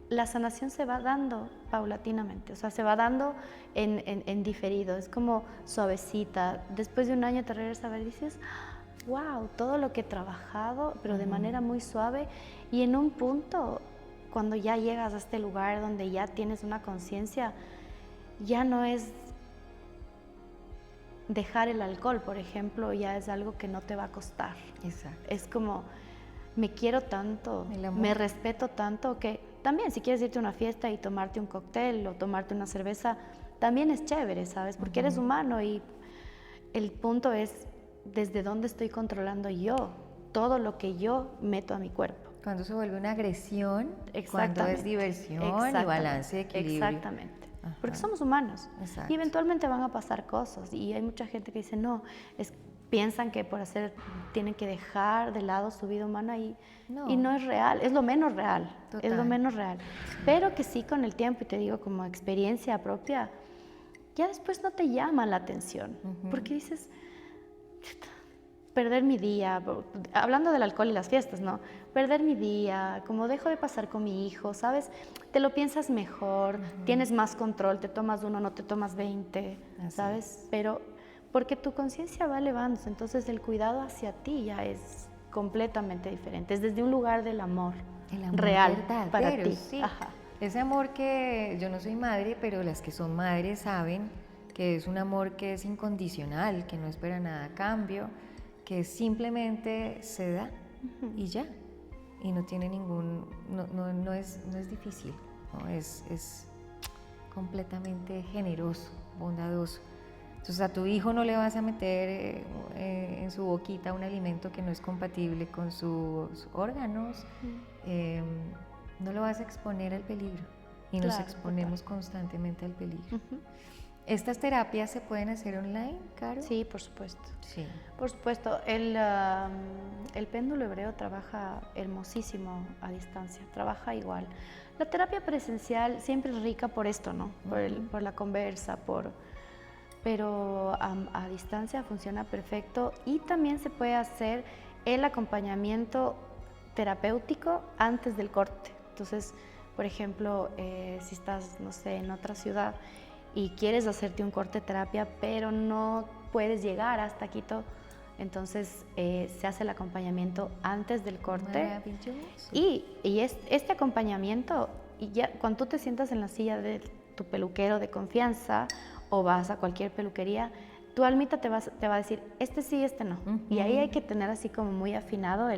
la sanación se va dando paulatinamente, o sea, se va dando en diferido, es como suavecita. Después de un año te regresas a ver y dices, wow, todo lo que he trabajado, pero de manera muy suave, y en un punto, cuando ya llegas a este lugar donde ya tienes una conciencia, ya no es dejar el alcohol, por ejemplo, ya es algo que no te va a costar. Exacto. Es como, me quiero tanto, me respeto tanto, que también si quieres irte a una fiesta y tomarte un cóctel o tomarte una cerveza, también es chévere, ¿sabes? Porque eres humano y el punto es desde dónde estoy controlando yo todo lo que yo meto a mi cuerpo. Cuando se vuelve una agresión, cuando es diversión y balance, equilibrio. Exactamente. Porque somos humanos. Exacto. Y eventualmente van a pasar cosas. Y hay mucha gente que dice, no, piensan que por hacer tienen que dejar de lado su vida humana y no es real, es lo menos real. Total. Es lo menos real. Pero que sí, con el tiempo, y te digo como experiencia propia, ya después no te llama la atención. Porque dices, perder mi día, hablando del alcohol y las fiestas, ¿no? Perder mi día, como dejo de pasar con mi hijo, ¿sabes? Te lo piensas mejor, tienes más control, te tomas uno, no te tomas 20, Así ¿sabes? es. Pero porque tu conciencia va elevándose, entonces el cuidado hacia ti ya es completamente diferente, es desde un lugar del amor, El amor real verdadero, para ti. sí. Ajá. Ese amor que yo no soy madre, pero las que son madres saben que es un amor que es incondicional, que no espera nada a cambio, que simplemente se da y ya. Y no tiene ningún, no es difícil, ¿no? Es completamente generoso, bondadoso. Entonces a tu hijo no le vas a meter en su boquita un alimento que no es compatible con sus órganos, no lo vas a exponer al peligro y nos Claro, exponemos total. constantemente al peligro. ¿Estas terapias se pueden hacer online, Caro? Sí, por supuesto. Sí. Por supuesto, el péndulo hebreo trabaja hermosísimo a distancia, trabaja igual. La terapia presencial siempre es rica por esto, ¿no? Por la conversa, pero a distancia funciona perfecto y también se puede hacer el acompañamiento terapéutico antes del corte. Entonces, por ejemplo, si estás, no sé, en otra ciudad y quieres hacerte un corte de terapia, pero no puedes llegar hasta Quito, entonces se hace el acompañamiento antes del corte. Maravilloso. Y este acompañamiento, y ya cuando tú te sientas en la silla de tu peluquero de confianza o vas a cualquier peluquería, tu almita te va a decir, este sí, este no. Y ahí hay que tener así como muy afinado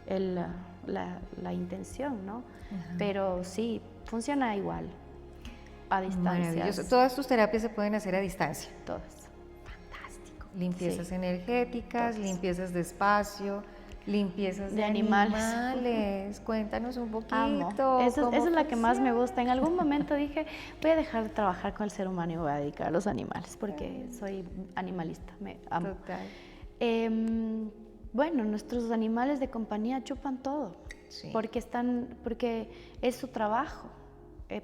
la intención, ¿no? Pero sí, funciona igual, a distancia. Maravilloso. Todas tus terapias se pueden hacer a distancia. Todas. Fantástico. Limpiezas Sí, energéticas, todas. limpiezas de espacio, limpiezas de animales. Cuéntanos un poquito. Amo. Esa es la que más me gusta. En algún momento dije, voy a dejar de trabajar con el ser humano y me voy a dedicar a los animales porque soy animalista, me amo. Total. Bueno, nuestros animales de compañía chupan todo, Sí. porque es su trabajo,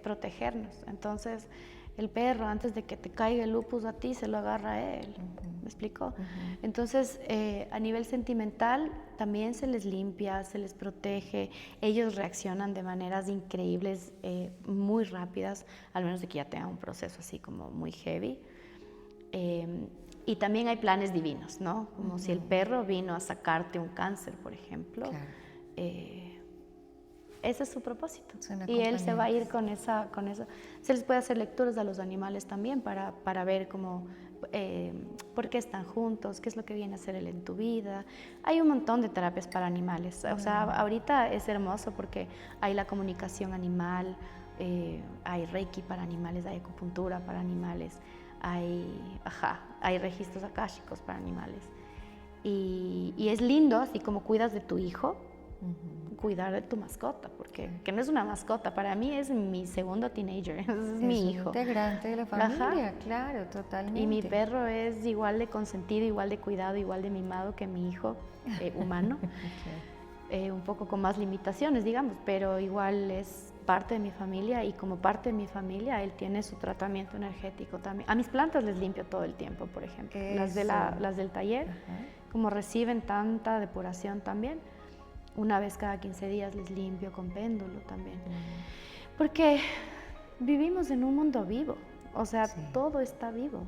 protegernos. Entonces, el perro, antes de que te caiga el lupus a ti, se lo agarra a él. ¿Me explico? Entonces, a nivel sentimental, también se les limpia, se les protege. Ellos reaccionan de maneras increíbles, muy rápidas, al menos de que ya tengan un proceso así como muy heavy. Y también hay planes divinos, ¿no? Como si el perro vino a sacarte un cáncer, por ejemplo. Claro. Ese es su propósito. Son Y él se va a ir acompañantes. con eso. Se les puede hacer lecturas a los animales también para ver cómo, por qué están juntos, qué es lo que viene a hacer él en tu vida. Hay un montón de terapias para animales. O sea, ahorita es hermoso porque hay la comunicación animal, hay reiki para animales, hay acupuntura para animales, hay registros akáshicos para animales. Y es lindo, así como cuidas de tu hijo, cuidar de tu mascota, porque que no es una mascota, para mí es mi segundo teenager, es mi hijo. Es un integrante de la familia, claro, totalmente. Y mi perro es igual de consentido, igual de cuidado, igual de mimado que mi hijo humano. Un poco con más limitaciones, digamos, pero igual es parte de mi familia y como parte de mi familia él tiene su tratamiento energético también. A mis plantas les limpio todo el tiempo, por ejemplo. Las del taller, como reciben tanta depuración también, una vez cada 15 días les limpio con péndulo también. Porque vivimos en un mundo vivo, o sea, todo está vivo.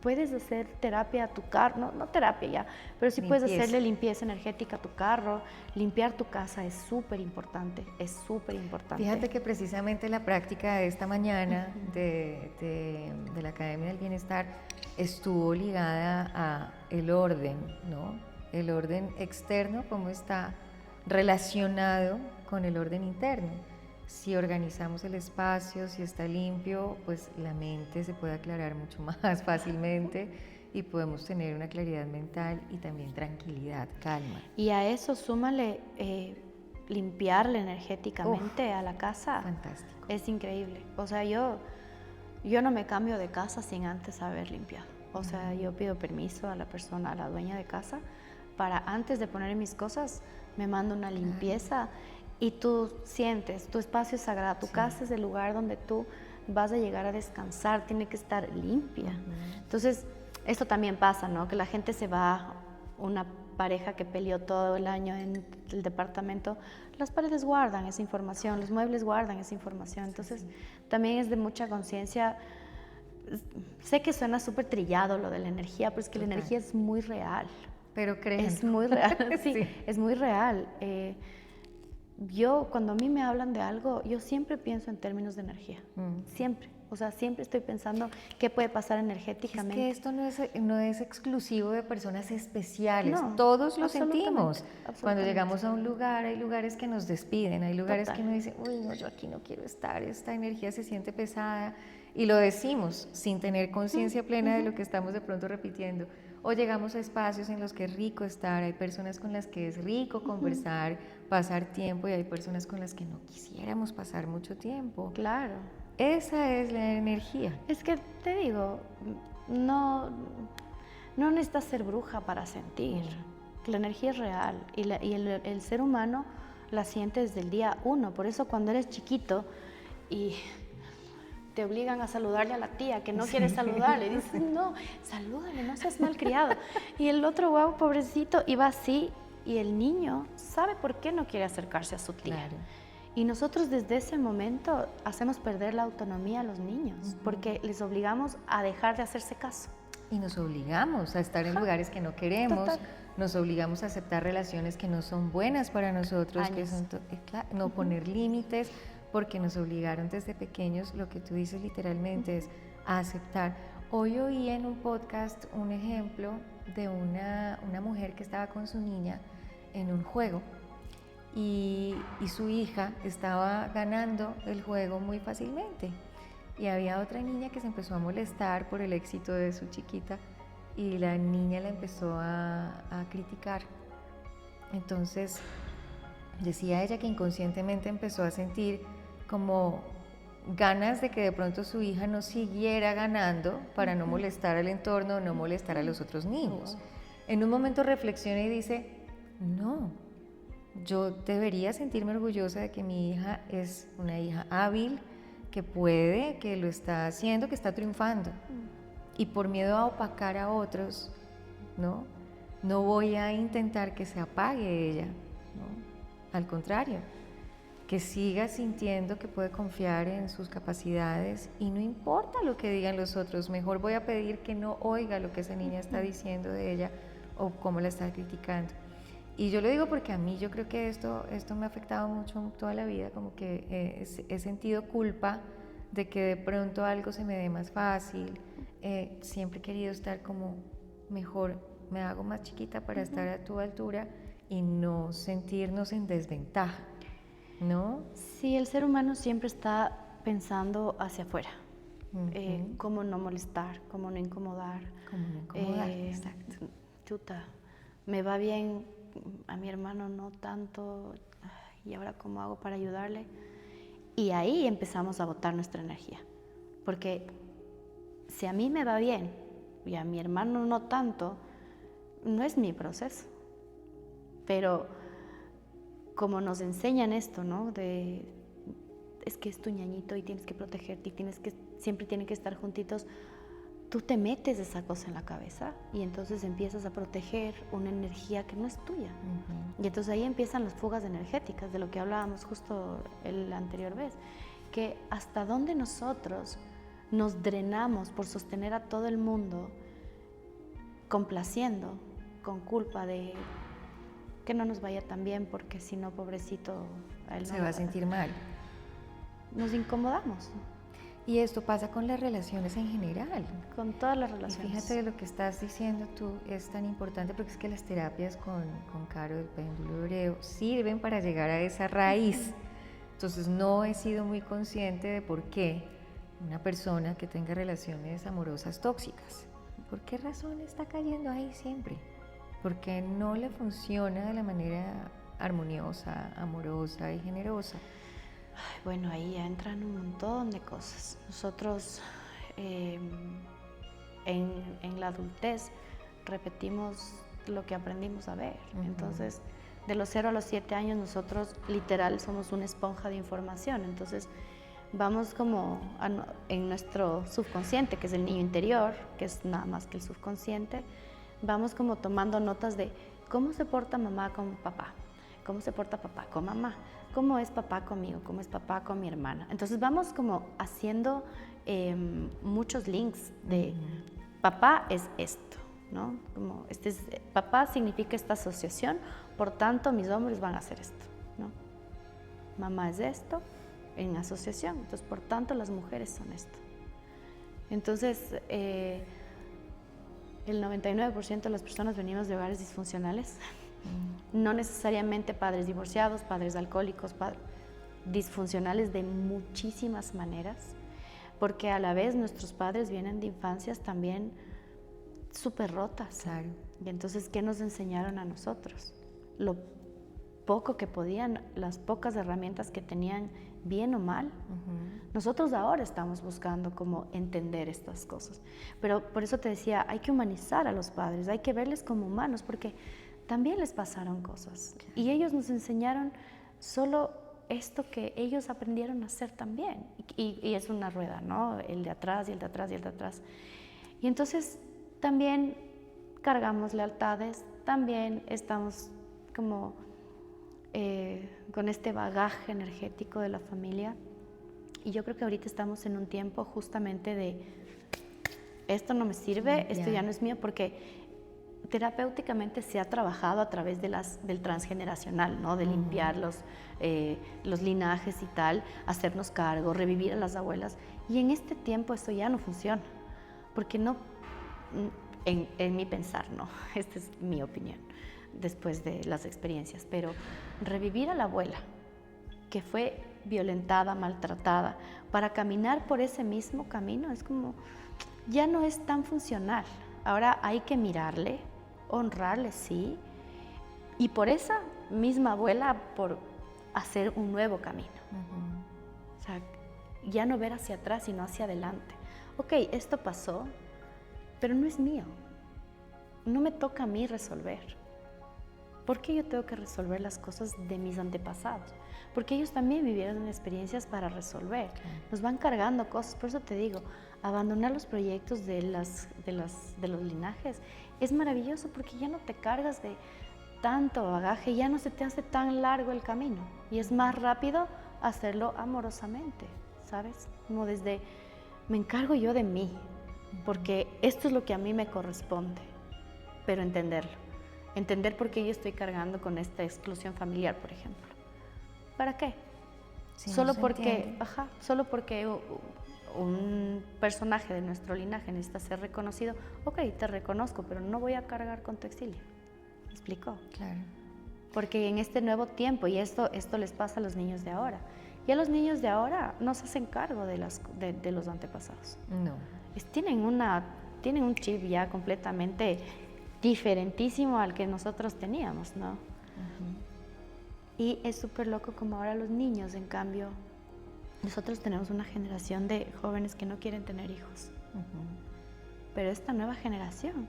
Puedes hacer terapia a tu carro, no terapia ya, pero sí puedes hacerle limpieza energética a tu carro, limpiar tu casa es súper importante, es súper importante. Fíjate que precisamente la práctica de esta mañana de la Academia del Bienestar estuvo ligada a el orden, ¿no? El orden externo, cómo está relacionado con el orden interno. Si organizamos el espacio, si está limpio, pues la mente se puede aclarar mucho más fácilmente y podemos tener una claridad mental y también tranquilidad, calma. Y a eso súmale limpiarle energéticamente a la casa. Fantástico. Es increíble. O sea, yo no me cambio de casa sin antes haber limpiado. O sea, yo pido permiso a la persona, a la dueña de casa, para antes de poner mis cosas, me mando una limpieza. Y tú sientes, tu espacio es sagrado, tu casa es el lugar donde tú vas a llegar a descansar, tiene que estar limpia. Entonces, esto también pasa, ¿no? Que la gente se va una pareja que peleó todo el año en el departamento, las paredes guardan esa información, los muebles guardan esa información. Entonces, también es de mucha conciencia. Sé que suena súper trillado lo de la energía, pero es que la energía es muy real. Pero creen. Es muy real, sí, es muy real. Yo, cuando a mí me hablan de algo, yo siempre pienso en términos de energía, siempre. O sea, siempre estoy pensando qué puede pasar energéticamente. Es que esto no es exclusivo de personas especiales, No, todos lo sentimos. Cuando absolutamente. llegamos a un lugar, hay lugares que nos despiden, hay lugares que uno dice, uy, no, yo aquí no quiero estar, esta energía se siente pesada, y lo decimos sin tener conciencia plena de lo que estamos de pronto repitiendo. O llegamos a espacios en los que es rico estar, hay personas con las que es rico conversar, pasar tiempo, y hay personas con las que no quisiéramos pasar mucho tiempo. Claro. Esa es la energía. Es que te digo, no necesitas ser bruja para sentir. La energía es real y el ser humano la siente desde el día uno. Por eso cuando eres chiquito y te obligan a saludarle a la tía que no quieres saludarle, dices, no, salúdale, no seas malcriado. Y el otro guau, pobrecito, iba así, y el niño sabe por qué no quiere acercarse a su tía. Claro. Y nosotros desde ese momento hacemos perder la autonomía a los niños, porque les obligamos a dejar de hacerse caso. Y nos obligamos a estar en lugares que no queremos, Total. nos obligamos a aceptar relaciones que no son buenas para nosotros, que son no poner límites, porque nos obligaron desde pequeños, lo que tú dices literalmente es a aceptar. Hoy oí en un podcast un ejemplo de una mujer que estaba con su niña en un juego y su hija estaba ganando el juego muy fácilmente. Y había otra niña que se empezó a molestar por el éxito de su chiquita y la niña la empezó a criticar. Entonces decía ella que inconscientemente empezó a sentir como ganas de que de pronto su hija no siguiera ganando para no molestar al entorno, no molestar a los otros niños. En un momento reflexiona y dice, no, yo debería sentirme orgullosa de que mi hija es una hija hábil, que puede, que lo está haciendo, que está triunfando. Y por miedo a opacar a otros, no voy a intentar que se apague ella, ¿no? Al contrario, que siga sintiendo que puede confiar en sus capacidades y no importa lo que digan los otros, mejor voy a pedir que no oiga lo que esa niña está diciendo de ella o cómo la está criticando. Y yo lo digo porque a mí yo creo que esto me ha afectado mucho toda la vida, como que he sentido culpa de que de pronto algo se me dé más fácil, siempre he querido estar como mejor, me hago más chiquita para estar a tu altura y no sentirnos en desventaja, ¿no? Sí, el ser humano siempre está pensando hacia afuera, cómo no molestar, cómo no incomodar. Cómo no incomodar, exacto. Chuta, me va bien, a mi hermano no tanto, y ahora cómo hago para ayudarle. Y ahí empezamos a botar nuestra energía, porque si a mí me va bien y a mi hermano no tanto, no es mi proceso. Pero como nos enseñan esto, ¿no? Es que es tu ñañito y tienes que protegerte y siempre tienen que estar juntitos. Tú te metes esa cosa en la cabeza y entonces empiezas a proteger una energía que no es tuya. Y entonces ahí empiezan las fugas energéticas, de lo que hablábamos justo la anterior vez, que hasta dónde nosotros nos drenamos por sostener a todo el mundo complaciendo, con culpa de que no nos vaya tan bien, porque si no, pobrecito, a él no se va a sentir mal. Nos incomodamos. Y esto pasa con las relaciones en general. Con todas las relaciones. Y fíjate lo que estás diciendo tú es tan importante, porque es que las terapias con Caro del péndulo hebreo sirven para llegar a esa raíz. Entonces no he sido muy consciente de por qué una persona que tenga relaciones amorosas tóxicas, ¿por qué razón está cayendo ahí siempre? ¿Por qué no le funciona de la manera armoniosa, amorosa y generosa? Bueno, ahí ya entran un montón de cosas. Nosotros en la adultez repetimos lo que aprendimos a ver. Entonces, de los 0 a los 7 años nosotros literal somos una esponja de información. Entonces, vamos como en nuestro subconsciente, que es el niño interior, que es nada más que el subconsciente, vamos como tomando notas de ¿Cómo se porta mamá con papá? ¿Cómo se porta papá con mamá? ¿Cómo es papá conmigo? ¿Cómo es papá con mi hermana? Entonces vamos como haciendo muchos links de papá es esto, ¿no? Como papá significa esta asociación, por tanto mis hombres van a hacer esto, ¿no? Mamá es esto en asociación, entonces por tanto las mujeres son esto. Entonces el 99% de las personas venimos de hogares disfuncionales, no necesariamente padres divorciados, padres alcohólicos, disfuncionales de muchísimas maneras, porque a la vez nuestros padres vienen de infancias también súper rotas. Claro. Y entonces, ¿qué nos enseñaron a nosotros? Lo poco que podían, las pocas herramientas que tenían, bien o mal. Nosotros ahora estamos buscando cómo entender estas cosas. Pero por eso te decía, hay que humanizar a los padres, hay que verles como humanos, porque también les pasaron cosas. Y ellos nos enseñaron solo esto que ellos aprendieron a hacer también. Y es una rueda, ¿no? El de atrás y el de atrás y el de atrás. Y entonces también cargamos lealtades, también estamos como con este bagaje energético de la familia. Y yo creo que ahorita estamos en un tiempo justamente de esto no me sirve, esto ya no es mío, porque terapéuticamente se ha trabajado a través del transgeneracional, ¿no? De limpiar los linajes y tal, hacernos cargo, revivir a las abuelas. Y en este tiempo esto ya no funciona, porque no, en mi pensar, no, esta es mi opinión, después de las experiencias, pero revivir a la abuela, que fue violentada, maltratada, para caminar por ese mismo camino, es como, ya no es tan funcional. Ahora hay que mirarle, honrarle, sí, y por esa misma abuela, por hacer un nuevo camino. O sea, ya no ver hacia atrás, sino hacia adelante. Ok, esto pasó, pero no es mío. No me toca a mí resolver. ¿Por qué yo tengo que resolver las cosas de mis antepasados? Porque ellos también vivieron experiencias para resolver. Nos van cargando cosas. Por eso te digo, abandonar los proyectos de los linajes es maravilloso, porque ya no te cargas de tanto bagaje, ya no se te hace tan largo el camino. Y es más rápido hacerlo amorosamente, ¿sabes? Como desde, me encargo yo de mí, porque esto es lo que a mí me corresponde. Pero entenderlo. Entender por qué yo estoy cargando con esta exclusión familiar, por ejemplo. ¿Para qué? Sí, solo porque un personaje de nuestro linaje necesita ser reconocido. Ok, te reconozco, pero no voy a cargar con tu exilio. ¿Me explico? Claro. Porque en este nuevo tiempo, y esto les pasa a los niños de ahora, ya los niños de ahora no se hacen cargo de los antepasados. No. Tienen un chip ya completamente diferentísimo al que nosotros teníamos, ¿no? Y es súper loco como ahora los niños, en cambio, nosotros tenemos una generación de jóvenes que no quieren tener hijos. Pero esta nueva generación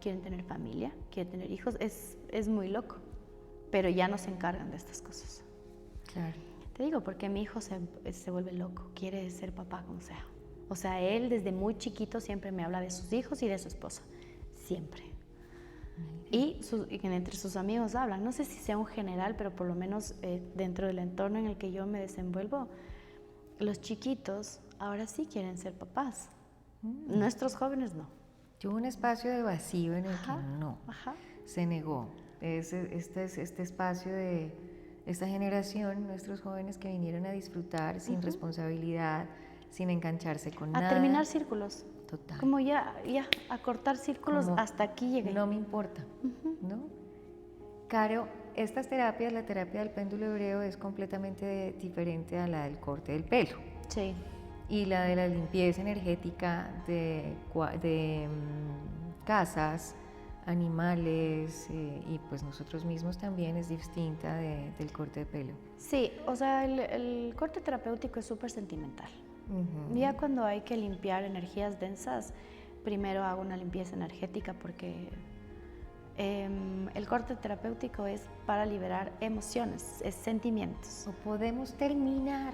quieren tener familia, quieren tener hijos, es muy loco. Pero ya no se encargan de estas cosas. Claro. Te digo, porque mi hijo se vuelve loco, quiere ser papá como sea. O sea, él desde muy chiquito siempre me habla de sus hijos y de su esposa. Siempre. Y entre sus amigos hablan, no sé si sea un general, pero por lo menos dentro del entorno en el que yo me desenvuelvo, los chiquitos ahora sí quieren ser papás. Nuestros jóvenes no. Hubo un espacio de vacío en el que no, se negó. Este espacio de esta generación, nuestros jóvenes que vinieron a disfrutar sin responsabilidad, sin engancharse con nada. A terminar círculos. Total. Como ya, a cortar círculos, como hasta aquí llegué. No me importa, ¿no? Caro, estas terapias, la terapia del péndulo hebreo es completamente diferente a la del corte del pelo. Sí. Y la de la limpieza energética de casas, animales y pues nosotros mismos también es distinta del corte de pelo. Sí, o sea, el corte terapéutico es súper sentimental. Ya cuando hay que limpiar energías densas, primero hago una limpieza energética porque el corte terapéutico es para liberar emociones, es sentimientos. ¿O podemos terminar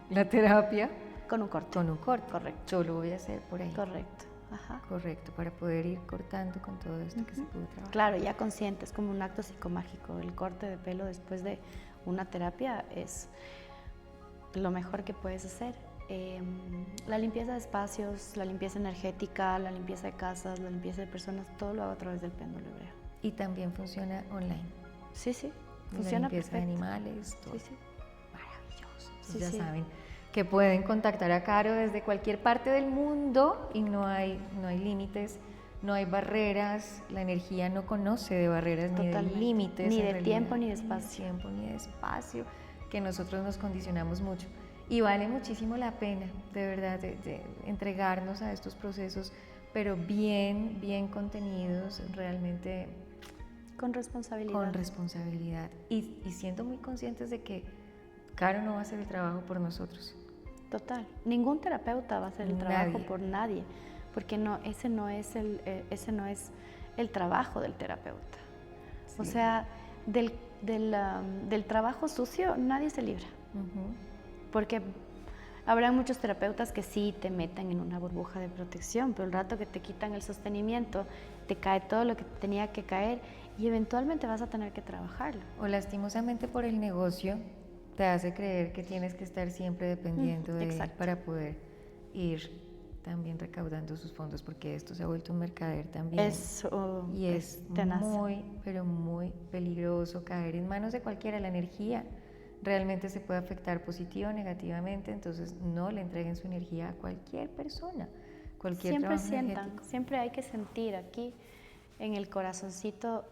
la terapia con un corte? Con un corte. Correcto. Yo lo voy a hacer por ahí. Correcto. Ajá. Correcto, para poder ir cortando con todo esto que se pudo trabajar. Claro, ya consciente, es como un acto psicomágico. El corte de pelo después de una terapia es lo mejor que puedes hacer. La limpieza de espacios, la limpieza energética, la limpieza de casas, la limpieza de personas, todo lo hago a través del péndulo hebreo. Y también funciona online. Sí, sí, La funciona limpieza perfecto. de animales, todo. Sí, sí. Maravilloso. Sí, Ya sí. saben que pueden contactar a Caro desde cualquier parte del mundo y no hay límites, no hay barreras, la energía no conoce de barreras ni de Totalmente. límites. Ni en de realidad, tiempo ni de Ni espacio. de tiempo ni de espacio, que nosotros nos condicionamos mucho. Y vale muchísimo la pena, de verdad, de entregarnos a estos procesos, pero bien contenidos, realmente Con responsabilidad. con responsabilidad. Y siendo muy conscientes de que Caro no va a hacer el trabajo por nosotros. Total. Ningún terapeuta va a hacer el trabajo Nadie. por nadie, porque no, ese no es el trabajo del terapeuta. Sí. O sea, del trabajo sucio nadie se libra. Porque habrá muchos terapeutas que sí te meten en una burbuja de protección, pero el rato que te quitan el sostenimiento, te cae todo lo que tenía que caer y eventualmente vas a tener que trabajarlo. O lastimosamente por el negocio te hace creer que tienes que estar siempre dependiendo de él exacto. para poder ir también recaudando sus fondos, porque esto se ha vuelto un mercader también. Y es tenaz. muy, pero muy peligroso caer en manos de cualquiera. La energía realmente se puede afectar positiva o negativamente, entonces no le entreguen su energía a cualquier persona, cualquier Siempre trabajo sientan, energético. siempre hay que sentir aquí en el corazoncito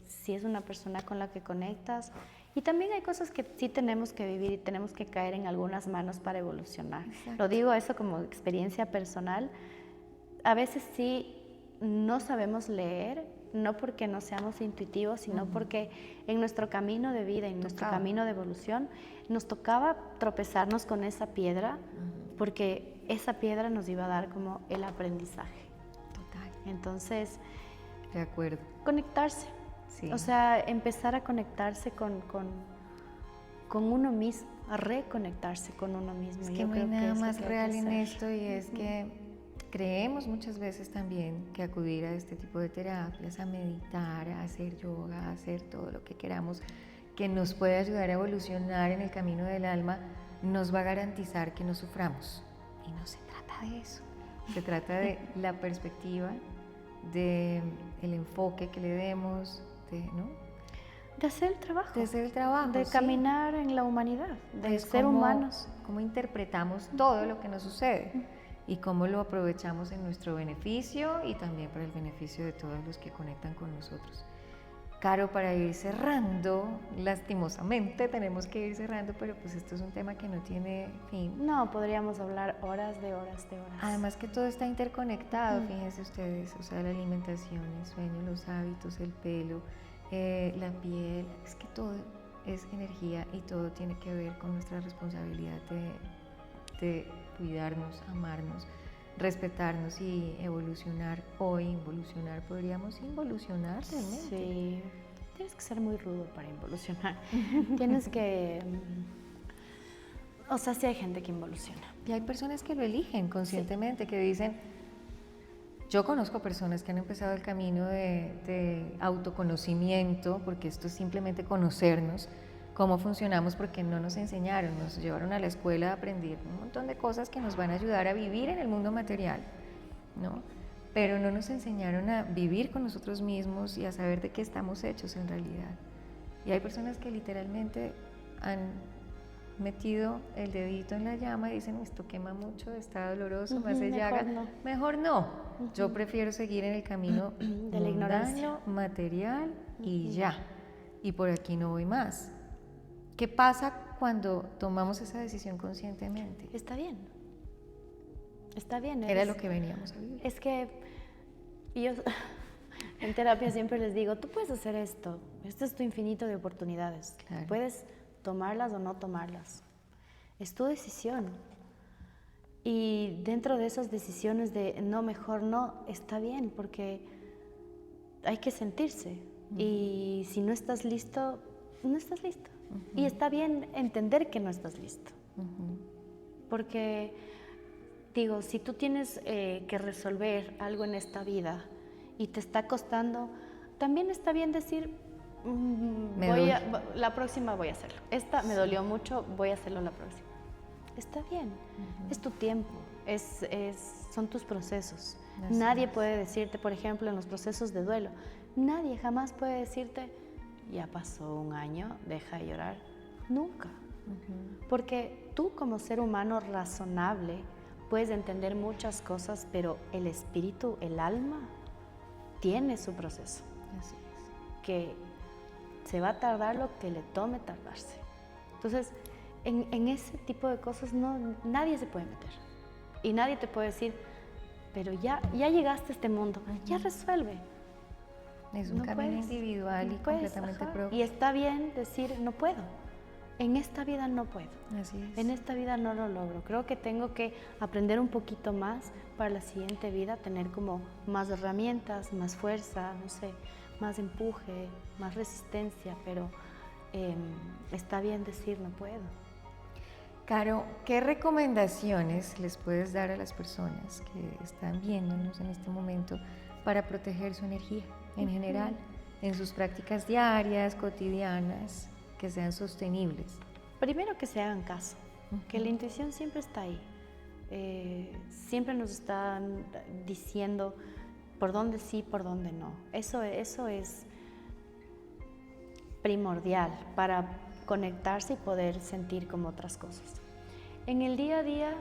si es una persona con la que conectas. Y también hay cosas que sí tenemos que vivir y tenemos que caer en algunas manos para evolucionar. Exacto. Lo digo eso como experiencia personal. A veces sí no sabemos leer, no porque no seamos intuitivos, sino porque en nuestro camino de vida, en nuestro camino de evolución, nos tocaba tropezarnos con esa piedra, porque esa piedra nos iba a dar como el aprendizaje. Total. Entonces, De acuerdo. conectarse. Sí. O sea, empezar a conectarse con uno mismo, a reconectarse con uno mismo. Es que Yo no hay creo nada es lo más que hay real que en hacer. esto, y es que creemos muchas veces también que acudir a este tipo de terapias, a meditar, a hacer yoga, a hacer todo lo que queramos que nos puede ayudar a evolucionar en el camino del alma, nos va a garantizar que no suframos. Y no se trata de eso. Se trata de la perspectiva, del enfoque que le demos, ¿no? De hacer el trabajo. De hacer el trabajo, de sí. caminar en la humanidad, de Es ser humanos. Cómo interpretamos todo lo que nos sucede y cómo lo aprovechamos en nuestro beneficio y también para el beneficio de todos los que conectan con nosotros. Caro, para ir cerrando, lastimosamente tenemos que ir cerrando, pero pues esto es un tema que no tiene fin. No, podríamos hablar horas de horas de horas. Además que todo está interconectado, fíjense ustedes, o sea, la alimentación, el sueño, los hábitos, el pelo, la piel, es que todo es energía y todo tiene que ver con nuestra responsabilidad de cuidarnos, amarnos, respetarnos y evolucionar o involucionar. Podríamos involucionar realmente. Sí, tienes que ser muy rudo para involucionar. Tienes que... O sea, sí hay gente que involuciona. Y hay personas que lo eligen conscientemente, que dicen... Yo conozco personas que han empezado el camino de autoconocimiento, porque esto es simplemente conocernos, cómo funcionamos, porque no nos enseñaron, nos llevaron a la escuela a aprender un montón de cosas que nos van a ayudar a vivir en el mundo material, ¿no? Pero no nos enseñaron a vivir con nosotros mismos y a saber de qué estamos hechos en realidad. Y hay personas que literalmente han metido el dedito en la llama y dicen, esto quema mucho, está doloroso, me hace llaga. Mejor no. Yo prefiero seguir en el camino de la ignorancia, material y ya. Y por aquí no voy más. ¿Qué pasa cuando tomamos esa decisión conscientemente? Está bien. Está bien. Era lo que veníamos a vivir. Es que yo en terapia siempre les digo, tú puedes hacer esto. Este es tu infinito de oportunidades. Claro. Puedes tomarlas o no tomarlas. Es tu decisión. Y dentro de esas decisiones de no, mejor no, está bien, porque hay que sentirse. Y si no estás listo, no estás listo. Y está bien entender que no estás listo. Porque digo, si tú tienes que resolver algo en esta vida y te está costando, también está bien decir, la próxima voy a hacerlo. Esta me dolió mucho, voy a hacerlo la próxima. Está bien, es tu tiempo, son tus procesos. Nadie puede decirte, por ejemplo, en los procesos de duelo, nadie jamás puede decirte, ya pasó un año, deja de llorar. Nunca. Porque tú como ser humano razonable puedes entender muchas cosas, pero el espíritu, el alma, tiene su proceso. Así es. Que se va a tardar lo que le tome tardarse. Entonces, en ese tipo de cosas nadie se puede meter. Y nadie te puede decir, pero ya llegaste a este mundo, ya resuelve. Es un camino individual y completamente propio. Y está bien decir, no puedo. En esta vida no puedo. Así es. En esta vida no lo logro. Creo que tengo que aprender un poquito más para la siguiente vida, tener como más herramientas, más fuerza, no sé, más empuje, más resistencia, pero está bien decir no puedo. Caro, ¿qué recomendaciones les puedes dar a las personas que están viéndonos en este momento para proteger su energía en general, en sus prácticas diarias, cotidianas, que sean sostenibles? Primero, que se hagan caso, que la intuición siempre está ahí. Siempre nos están diciendo por dónde sí, por dónde no. Eso es primordial para conectarse y poder sentir como otras cosas. En el día a día,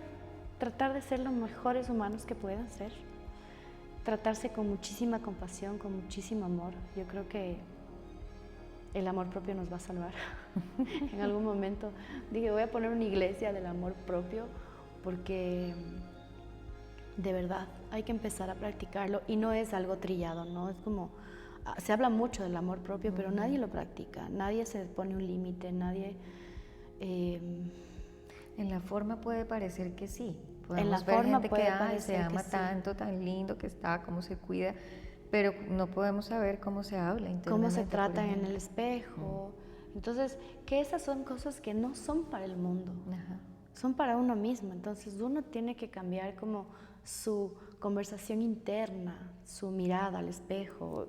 tratar de ser los mejores humanos que puedan ser. Tratarse con muchísima compasión, con muchísimo amor. Yo creo que el amor propio nos va a salvar. En algún momento dije, voy a poner una iglesia del amor propio, porque de verdad hay que empezar a practicarlo, y no es algo trillado, ¿no? Es como, se habla mucho del amor propio, pero nadie lo practica, nadie se pone un límite, nadie... En la forma puede parecer que sí. En la ver forma gente puede que parecer se ama que tanto, sí. tan lindo que está, cómo se cuida, pero no podemos saber cómo se habla internamente. Cómo se tratan en el espejo. Entonces, que esas son cosas que no son para el mundo, son para uno mismo. Entonces, uno tiene que cambiar como su conversación interna, su mirada al espejo,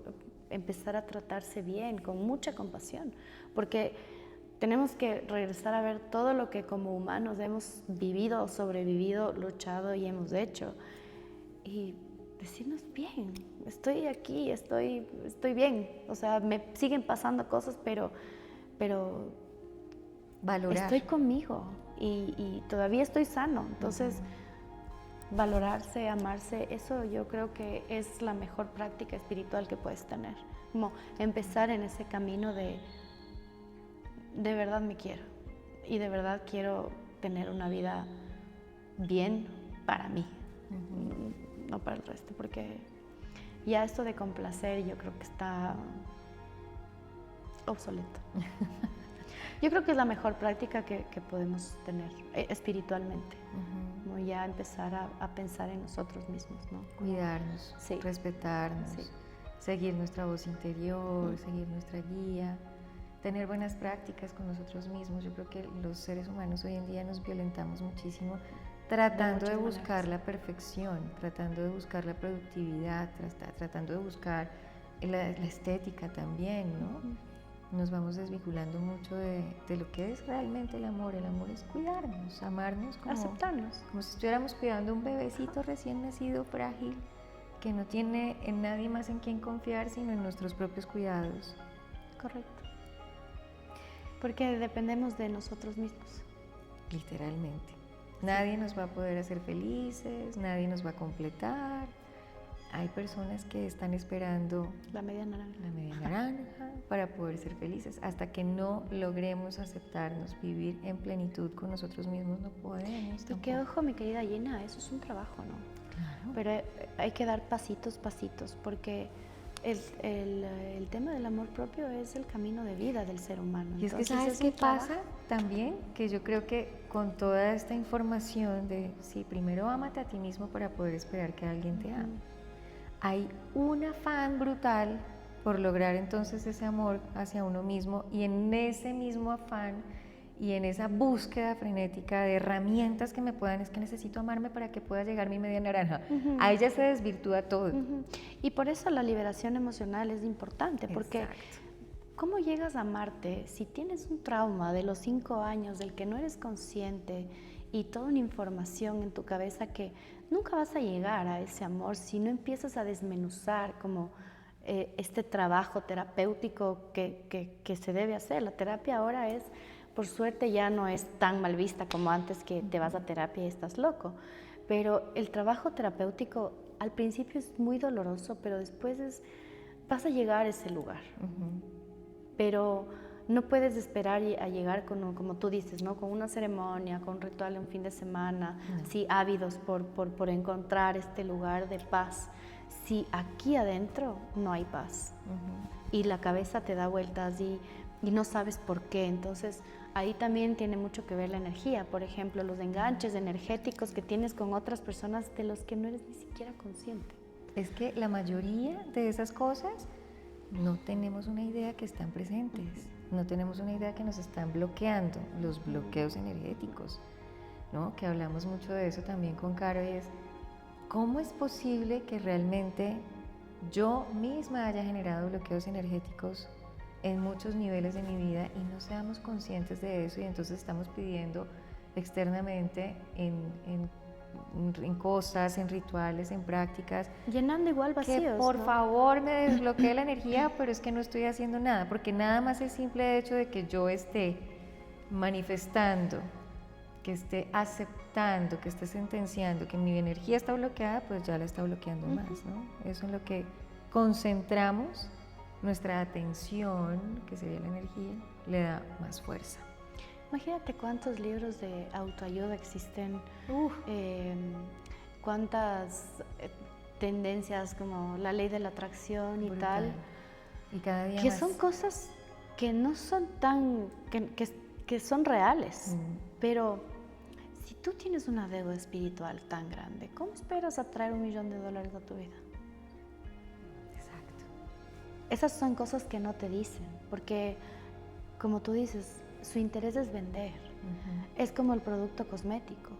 empezar a tratarse bien, con mucha compasión, porque tenemos que regresar a ver todo lo que como humanos hemos vivido, sobrevivido, luchado y hemos hecho, y decirnos, bien, estoy aquí, estoy bien. O sea, me siguen pasando cosas, pero valorar. Estoy conmigo y todavía estoy sano. Entonces, valorarse, amarse, eso yo creo que es la mejor práctica espiritual que puedes tener. Como empezar en ese camino de verdad me quiero, y de verdad quiero tener una vida bien para mí, no para el resto, porque ya esto de complacer yo creo que está obsoleto. Yo creo que es la mejor práctica que podemos tener espiritualmente, como ya empezar a pensar en nosotros mismos, ¿no? Cuidarnos, respetarnos, seguir nuestra voz interior, seguir nuestra guía, tener buenas prácticas con nosotros mismos. Yo creo que los seres humanos hoy en día nos violentamos muchísimo tratando de buscar la perfección, tratando de buscar la productividad, tratando de buscar la estética también, ¿no? Nos vamos desvinculando mucho de lo que es realmente el amor. El amor es cuidarnos, amarnos, aceptarnos, como si estuviéramos cuidando a un bebecito recién nacido, frágil, que no tiene en nadie más en quien confiar, sino en nuestros propios cuidados. Correcto. Porque dependemos de nosotros mismos. Literalmente. Nadie nos va a poder hacer felices, nadie nos va a completar. Hay personas que están esperando la media naranja para poder ser felices. Hasta que no logremos aceptarnos, vivir en plenitud con nosotros mismos, no podemos. Y que ojo, mi querida Gina, eso es un trabajo, ¿no? Claro. Pero hay que dar pasitos, porque el tema del amor propio es el camino de vida del ser humano. Y es que, ¿sabes qué pasa también? Que yo creo que con toda esta información de, sí, primero ámate a ti mismo para poder esperar que alguien te ame. Hay un afán brutal por lograr entonces ese amor hacia uno mismo, y en ese mismo afán y en esa búsqueda frenética de herramientas que me puedan, es que necesito amarme para que pueda llegar mi media naranja. Ahí ya se desvirtúa todo. Y por eso la liberación emocional es importante, porque Exacto. ¿cómo llegas a amarte si tienes un trauma de los 5 años del que no eres consciente y toda una información en tu cabeza que nunca vas a llegar a ese amor si no empiezas a desmenuzar como este trabajo terapéutico que se debe hacer? La terapia ahora es, por suerte ya no es tan mal vista como antes, que te vas a terapia y estás loco, pero el trabajo terapéutico al principio es muy doloroso, pero después vas a llegar a ese lugar. Pero no puedes esperar a llegar como tú dices, ¿no? Con una ceremonia, con un ritual, un fin de semana, sí, ávidos por encontrar este lugar de paz. Si aquí adentro no hay paz y la cabeza te da vueltas y no sabes por qué, entonces ahí también tiene mucho que ver la energía. Por ejemplo, los enganches energéticos que tienes con otras personas de los que no eres ni siquiera consciente. Es que la mayoría de esas cosas no tenemos una idea que están presentes, no tenemos una idea que nos están bloqueando, los bloqueos energéticos, ¿no? Que hablamos mucho de eso también con Caro, y es ¿cómo es posible que realmente yo misma haya generado bloqueos energéticos en muchos niveles de mi vida y no seamos conscientes de eso? Y entonces estamos pidiendo externamente en cosas, en rituales, en prácticas, llenando igual vacíos, que por ¿no? favor me desbloquee la energía, pero es que no estoy haciendo nada, porque nada más el simple hecho de que yo esté manifestando, que esté aceptando, que esté sentenciando que mi energía está bloqueada, pues ya la está bloqueando más, ¿no? Eso es lo que concentramos nuestra atención, que sería la energía, le da más fuerza. Imagínate cuántos libros de autoayuda existen, cuántas tendencias como la ley de la atracción y Brutal. tal, Y cada día que más. son cosas que no son tan, que son reales, pero si tú tienes una deuda espiritual tan grande, ¿cómo esperas atraer $1 millón a tu vida? Exacto. Esas son cosas que no te dicen, porque como tú dices, su interés es vender. Es como el producto cosmético.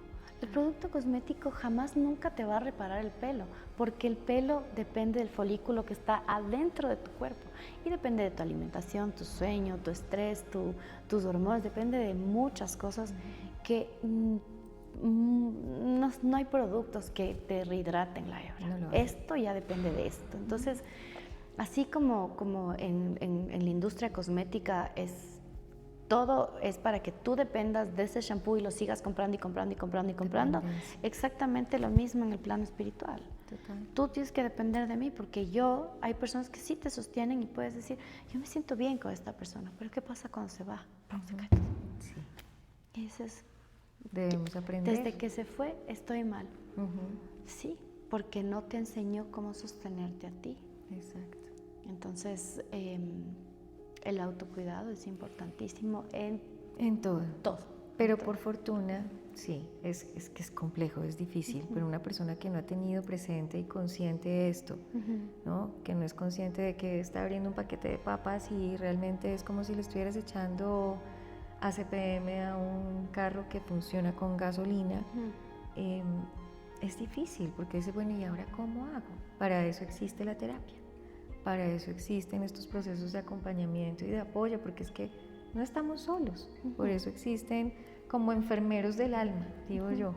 El producto cosmético jamás nunca te va a reparar el pelo, porque el pelo depende del folículo que está adentro de tu cuerpo y depende de tu alimentación, tu sueño, tu estrés, tus hormonas, depende de muchas cosas que no hay productos que te rehidraten la hebra. No lo esto ya depende de esto. Entonces, así como en la industria cosmética todo es para que tú dependas de ese shampoo y lo sigas comprando y comprando y comprando y comprando. Exactamente lo mismo en el plano espiritual. Total. Tú tienes que depender de mí, porque hay personas que sí te sostienen y puedes decir, yo me siento bien con esta persona, pero ¿qué pasa cuando se va? Se cae todo. Sí. Y dices, Debemos aprender. desde que se fue estoy mal. Sí, porque no te enseñó cómo sostenerte a ti. Exacto. Entonces, el autocuidado es importantísimo En todo. todo. Pero por fortuna, sí, es que es complejo, es difícil, pero una persona que no ha tenido presente y consciente esto, ¿no? Que no es consciente de que está abriendo un paquete de papas y realmente es como si le estuvieras echando ACPM a un carro que funciona con gasolina, es difícil, porque dice, bueno, ¿y ahora cómo hago? Para eso existe la terapia. Para eso existen estos procesos de acompañamiento y de apoyo, porque es que no estamos solos. Por eso existen como enfermeros del alma, digo yo.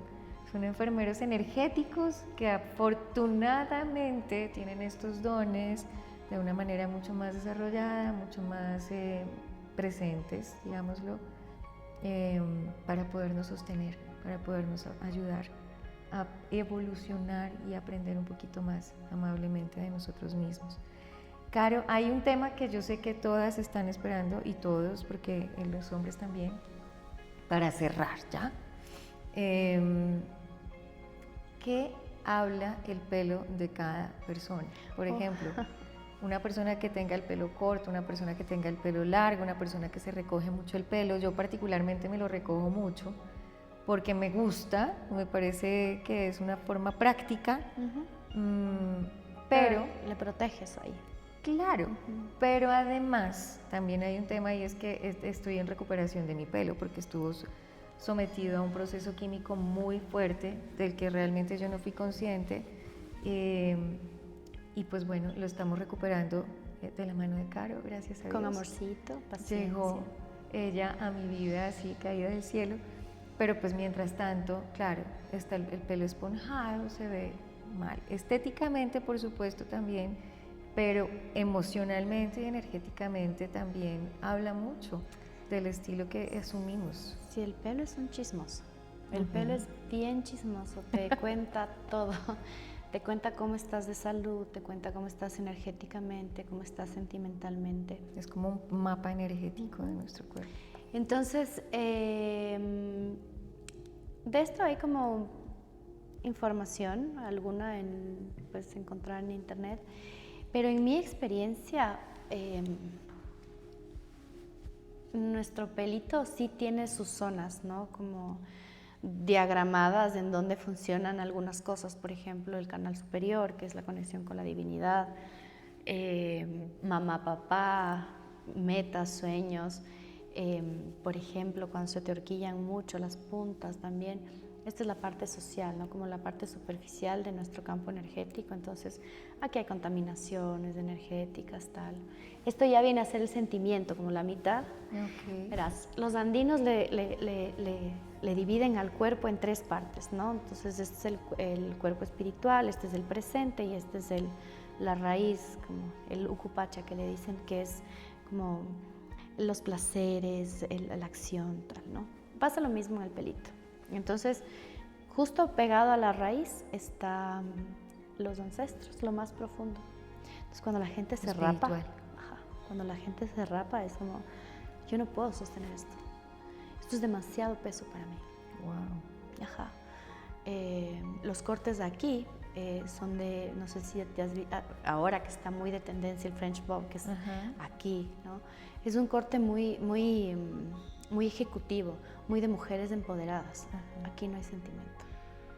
Son enfermeros energéticos que afortunadamente tienen estos dones de una manera mucho más desarrollada, mucho más presentes, digámoslo, para podernos sostener, para podernos ayudar a evolucionar y aprender un poquito más amablemente de nosotros mismos. Caro, hay un tema que yo sé que todas están esperando, y todos, porque los hombres también, para cerrar, ¿ya? ¿Qué habla el pelo de cada persona? Por ejemplo, una persona que tenga el pelo corto, una persona que tenga el pelo largo, una persona que se recoge mucho el pelo. Yo particularmente me lo recojo mucho porque me gusta, me parece que es una forma práctica, pero le proteges ahí. Claro, pero además también hay un tema y es que estoy en recuperación de mi pelo porque estuvo sometido a un proceso químico muy fuerte del que realmente yo no fui consciente, eh, y pues bueno, lo estamos recuperando de la mano de Caro, gracias a Dios. Con amorcito, paciencia. Llegó ella a mi vida así caída del cielo, pero pues mientras tanto, claro, está el pelo esponjado, se ve mal, estéticamente por supuesto también, pero emocionalmente y energéticamente también habla mucho del estilo que asumimos. Sí, el pelo es un chismoso. El pelo es bien chismoso, te cuenta todo. Te cuenta cómo estás de salud, te cuenta cómo estás energéticamente, cómo estás sentimentalmente. Es como un mapa energético de nuestro cuerpo. Entonces, de esto hay como información, alguna puedes encontrar en internet, pero en mi experiencia, nuestro pelito sí tiene sus zonas, ¿no? Como diagramadas en donde funcionan algunas cosas, por ejemplo, el canal superior, que es la conexión con la divinidad, mamá, papá, metas, sueños, por ejemplo, cuando se te horquillan mucho las puntas también. Esta es la parte social, ¿no? Como la parte superficial de nuestro campo energético. Entonces, aquí hay contaminaciones energéticas, tal. Esto ya viene a ser el sentimiento, como la mitad. Okay. Verás, los andinos le dividen al cuerpo en tres partes, ¿no? Entonces, este es el cuerpo espiritual, este es el presente y este es la raíz, como el ucupacha que le dicen, que es como los placeres, la acción, tal, ¿no? Pasa lo mismo en el pelito. Entonces, justo pegado a la raíz están los ancestros, lo más profundo. Entonces, cuando la gente se rapa, cuando la gente se rapa es como, yo no puedo sostener esto. Esto es demasiado peso para mí. Wow. Ajá. Los cortes de aquí son de, no sé si te has visto, ahora que está muy de tendencia el French Bob, que es aquí, ¿no? Es un corte muy ejecutivo, muy de mujeres empoderadas. Aquí no hay sentimiento.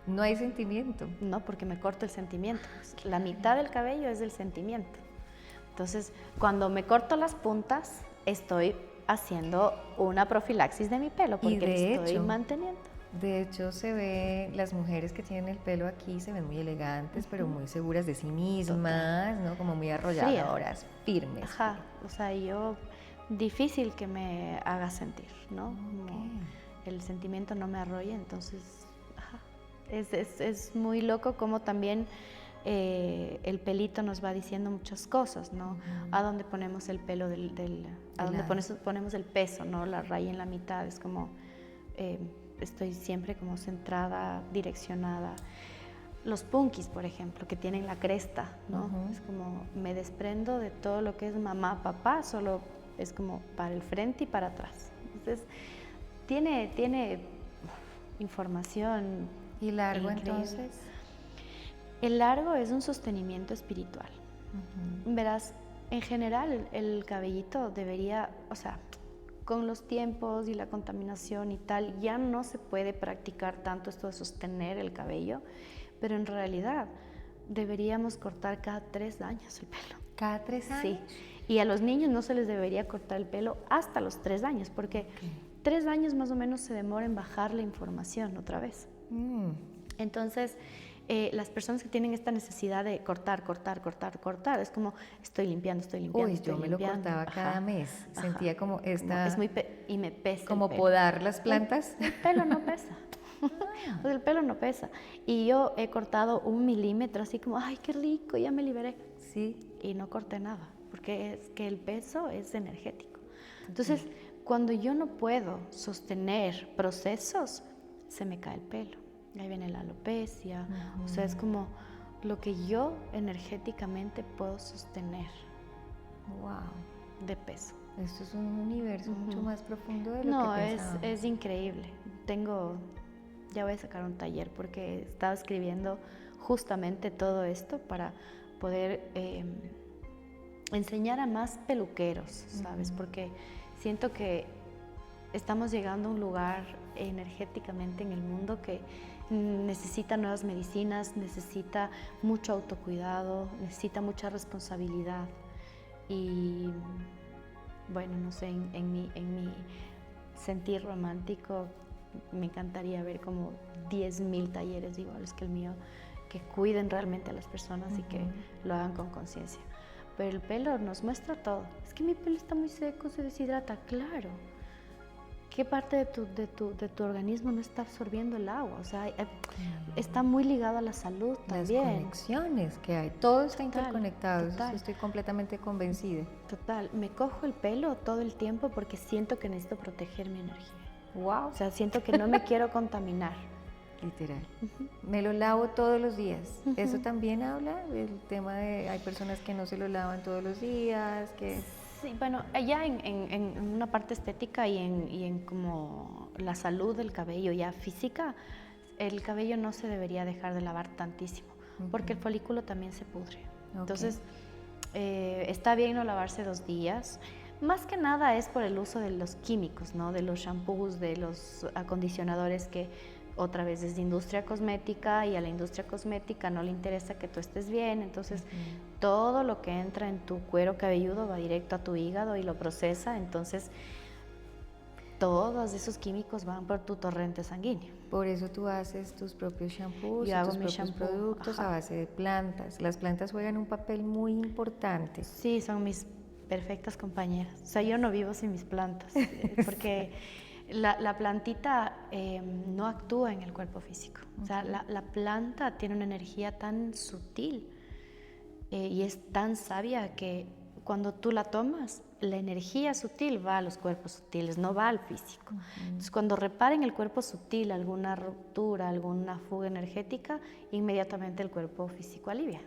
No hay sentimiento. No, porque me corto el sentimiento. La mitad del cabello es del sentimiento. Entonces, cuando me corto las puntas, estoy haciendo una profilaxis de mi pelo porque lo estoy manteniendo. De hecho, se ve, las mujeres que tienen el pelo aquí se ven muy elegantes, pero muy seguras de sí mismas, ¿no? Como muy arrolladoras, firmes. Ajá, o sea, difícil que me haga sentir, ¿no? El sentimiento no me arrolla, entonces, es muy loco como también el pelito nos va diciendo muchas cosas, ¿no? A dónde ponemos el pelo a dónde ponemos el peso, ¿no? La raya en la mitad, es como, estoy siempre como centrada, direccionada. Los punkis, por ejemplo, que tienen la cresta, ¿no? Es como, me desprendo de todo lo que es mamá, papá, solo es como para el frente y para atrás. Entonces, tiene información. ¿Y largo entonces? El largo es un sostenimiento espiritual. Verás, en general el cabellito debería, o sea, con los tiempos y la contaminación y tal, ya no se puede practicar tanto esto de sostener el cabello, pero en realidad deberíamos cortar cada 3 años el pelo. ¿Cada 3 años? Sí, y a los niños no se les debería cortar el pelo hasta los 3 años, porque 3 años más o menos se demora en bajar la información otra vez. Entonces, las personas que tienen esta necesidad de cortar, es como estoy limpiando. Uy, yo me lo cortaba cada mes, sentía como esta... y me pesa como el pelo. podar las plantas. El pelo no pesa. O sea, el pelo no pesa. Y yo he cortado 1 milímetro, así como, ay, qué rico, ya me liberé. Sí. Y no corté nada, porque es que el peso es energético. Entonces, cuando yo no puedo sostener procesos, se me cae el pelo. Ahí viene la alopecia. O sea, es como lo que yo energéticamente puedo sostener. Wow. De peso. Esto es un universo mucho más profundo de lo que pensaba. No, es increíble. Ya voy a sacar un taller porque estaba escribiendo justamente todo esto para poder enseñar a más peluqueros, ¿sabes? Porque siento que estamos llegando a un lugar energéticamente en el mundo que necesita nuevas medicinas, necesita mucho autocuidado, necesita mucha responsabilidad. Y bueno, no sé, en mi sentir romántico me encantaría ver como 10.000 talleres iguales que el mío, que cuiden realmente a las personas y que lo hagan con conciencia. Pero el pelo nos muestra todo. Es que mi pelo está muy seco, se deshidrata, claro. ¿Qué parte de tu organismo no está absorbiendo el agua? O sea, está muy ligado a la salud también. Las conexiones que hay, todo está Total, interconectado, total. eso estoy completamente convencida. Total, me cojo el pelo todo el tiempo porque siento que necesito proteger mi energía. Wow. O sea, siento que no me quiero contaminar. Literal. Me lo lavo todos los días. Eso también habla del tema de, hay personas que no se lo lavan todos los días, que... Sí, bueno, allá en una parte estética y en como la salud del cabello ya física, el cabello no se debería dejar de lavar tantísimo, porque el folículo también se pudre. Entonces, está bien no lavarse 2 días. Más que nada es por el uso de los químicos, ¿no? De los shampoos, de los acondicionadores que otra vez es de industria cosmética y a la industria cosmética no le interesa que tú estés bien, entonces todo lo que entra en tu cuero cabelludo va directo a tu hígado y lo procesa, entonces todos esos químicos van por tu torrente sanguíneo. Por eso tú haces tus propios shampoos, Yo hago tus mi propios shampoo, productos a base de plantas. Las plantas juegan un papel muy importante. Sí, son mis perfectas compañeras. O sea, yo no vivo sin mis plantas, porque la plantita no actúa en el cuerpo físico. O sea, la planta tiene una energía tan sutil y es tan sabia que cuando tú la tomas, la energía sutil va a los cuerpos sutiles, no va al físico. Entonces, cuando reparen el cuerpo sutil, alguna ruptura, alguna fuga energética, inmediatamente el cuerpo físico alivia.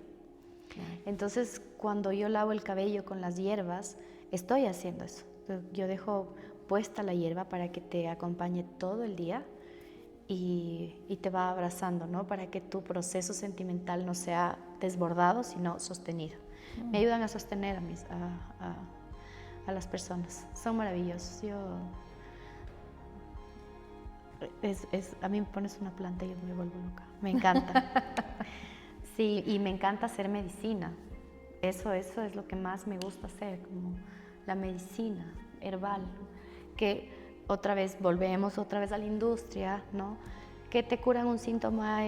Entonces, cuando yo lavo el cabello con las hierbas, estoy haciendo eso. Yo dejo puesta la hierba para que te acompañe todo el día y te va abrazando, ¿no? Para que tu proceso sentimental no sea desbordado, sino sostenido. Me ayudan a sostener a las personas. Son maravillosos. A mí me pones una planta y yo me vuelvo loca. Me encanta. Sí, y me encanta hacer medicina. Eso es lo que más me gusta hacer, como la medicina herbal. Que volvemos otra vez a la industria, ¿no? Que te curan un síntoma,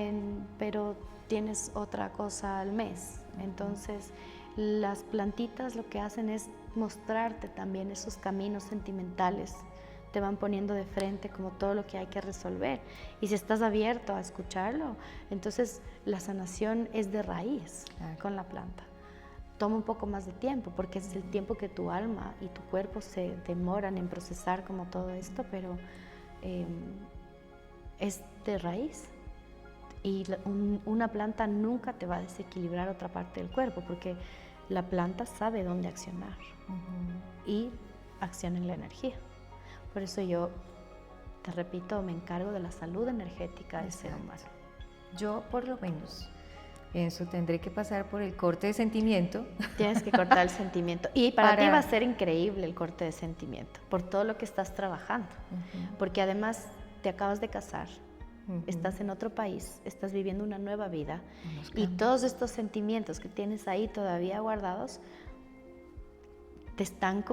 pero tienes otra cosa al mes. Entonces, las plantitas lo que hacen es mostrarte también esos caminos sentimentales. Te van poniendo de frente como todo lo que hay que resolver. Y si estás abierto a escucharlo, entonces la sanación es de raíz con la planta. Toma un poco más de tiempo, porque es el tiempo que tu alma y tu cuerpo se demoran en procesar como todo esto, pero es de raíz. Y una planta nunca te va a desequilibrar otra parte del cuerpo, porque la planta sabe dónde accionar y acciona en la energía. Por eso yo, te repito, me encargo de la salud energética del ser humano. Yo, por lo menos, pienso, tendré que pasar por el corte de sentimiento. Tienes que cortar el sentimiento. Y para ti va a ser increíble el corte de sentimiento, por todo lo que estás trabajando. Porque además te acabas de casar, estás en otro país, estás viviendo una nueva vida. Y todos estos sentimientos que tienes ahí todavía guardados, te están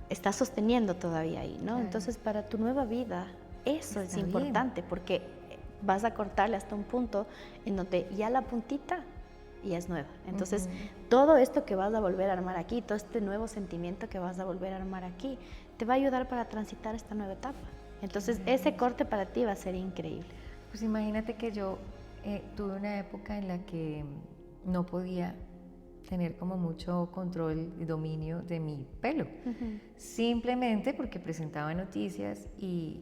estás sosteniendo todavía ahí, ¿no? Entonces, para tu nueva vida, eso es importante, porque vas a cortarle hasta un punto en donde ya la puntita ya es nueva. Entonces, todo esto que vas a volver a armar aquí, todo este nuevo sentimiento que vas a volver a armar aquí, te va a ayudar para transitar esta nueva etapa. Entonces, ese corte para ti va a ser increíble. Pues imagínate que yo tuve una época en la que no podía tener como mucho control y dominio de mi pelo, simplemente porque presentaba noticias y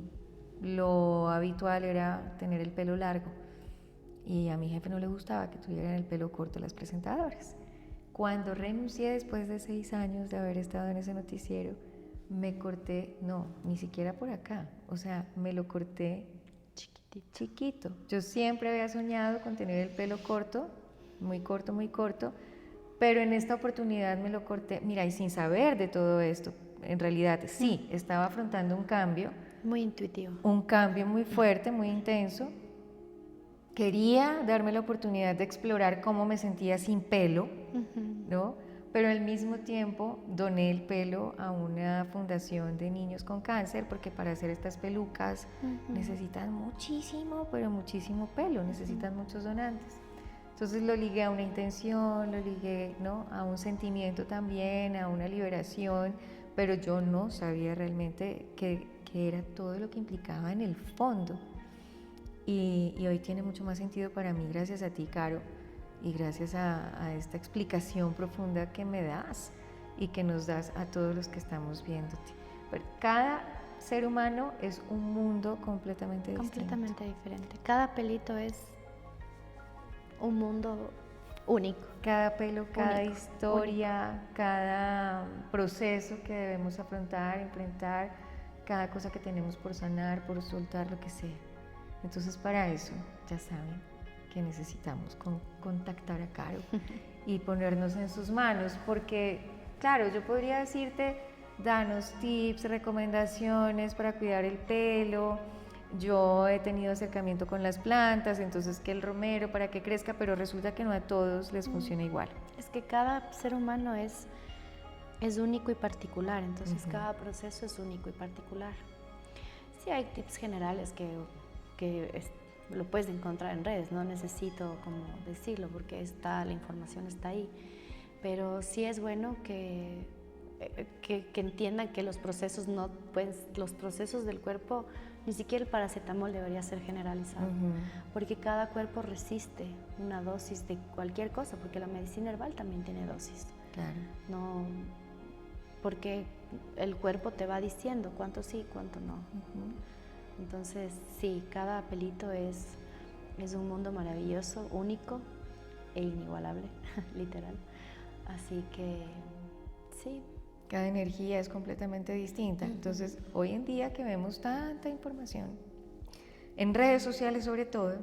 lo habitual era tener el pelo largo y a mi jefe no le gustaba que tuvieran el pelo corto las presentadoras. Cuando renuncié después de 6 años de haber estado en ese noticiero, me corté, no, ni siquiera por acá, o sea, me lo corté chiquito. Yo siempre había soñado con tener el pelo corto, muy corto, pero en esta oportunidad me lo corté, mira, y sin saber de todo esto, en realidad sí, estaba afrontando un cambio. Muy intuitivo. Un cambio muy fuerte, muy intenso. Quería darme la oportunidad de explorar cómo me sentía sin pelo, ¿no? pero al mismo tiempo doné el pelo a una fundación de niños con cáncer, porque para hacer estas pelucas necesitan muchísimo, pero muchísimo pelo, necesitan muchos donantes. Entonces lo ligué a una intención, lo ligué, ¿no?, a un sentimiento también, a una liberación, pero yo no sabía realmente qué era todo lo que implicaba en el fondo. Y hoy tiene mucho más sentido para mí, gracias a ti, Caro, y gracias a esta explicación profunda que me das y que nos das a todos los que estamos viéndote. Pero cada ser humano es un mundo completamente diferente. Cada pelito es un mundo único. Cada pelo, cada historia, cada proceso que debemos afrontar, enfrentar, cada cosa que tenemos por sanar, por soltar, lo que sea. Entonces, para eso, ya saben que necesitamos contactar a Caro y ponernos en sus manos, porque, claro, yo podría decirte, danos tips, recomendaciones para cuidar el pelo. Yo he tenido acercamiento con las plantas, entonces que el romero para que crezca, pero resulta que no a todos les funciona igual. Es que cada ser humano es único y particular, entonces cada proceso es único y particular. Sí hay tips generales que lo puedes encontrar en redes, no necesito como decirlo porque la información está ahí, pero sí es bueno que entiendan que los procesos los procesos del cuerpo, ni siquiera el paracetamol debería ser generalizado, porque cada cuerpo resiste una dosis de cualquier cosa, porque la medicina herbal también tiene dosis. Claro. No, porque el cuerpo te va diciendo cuánto sí, cuánto no. Entonces, sí, cada pelito es un mundo maravilloso, único e inigualable, literal. Así que, sí. Cada energía es completamente distinta. Entonces, hoy en día que vemos tanta información, en redes sociales sobre todo,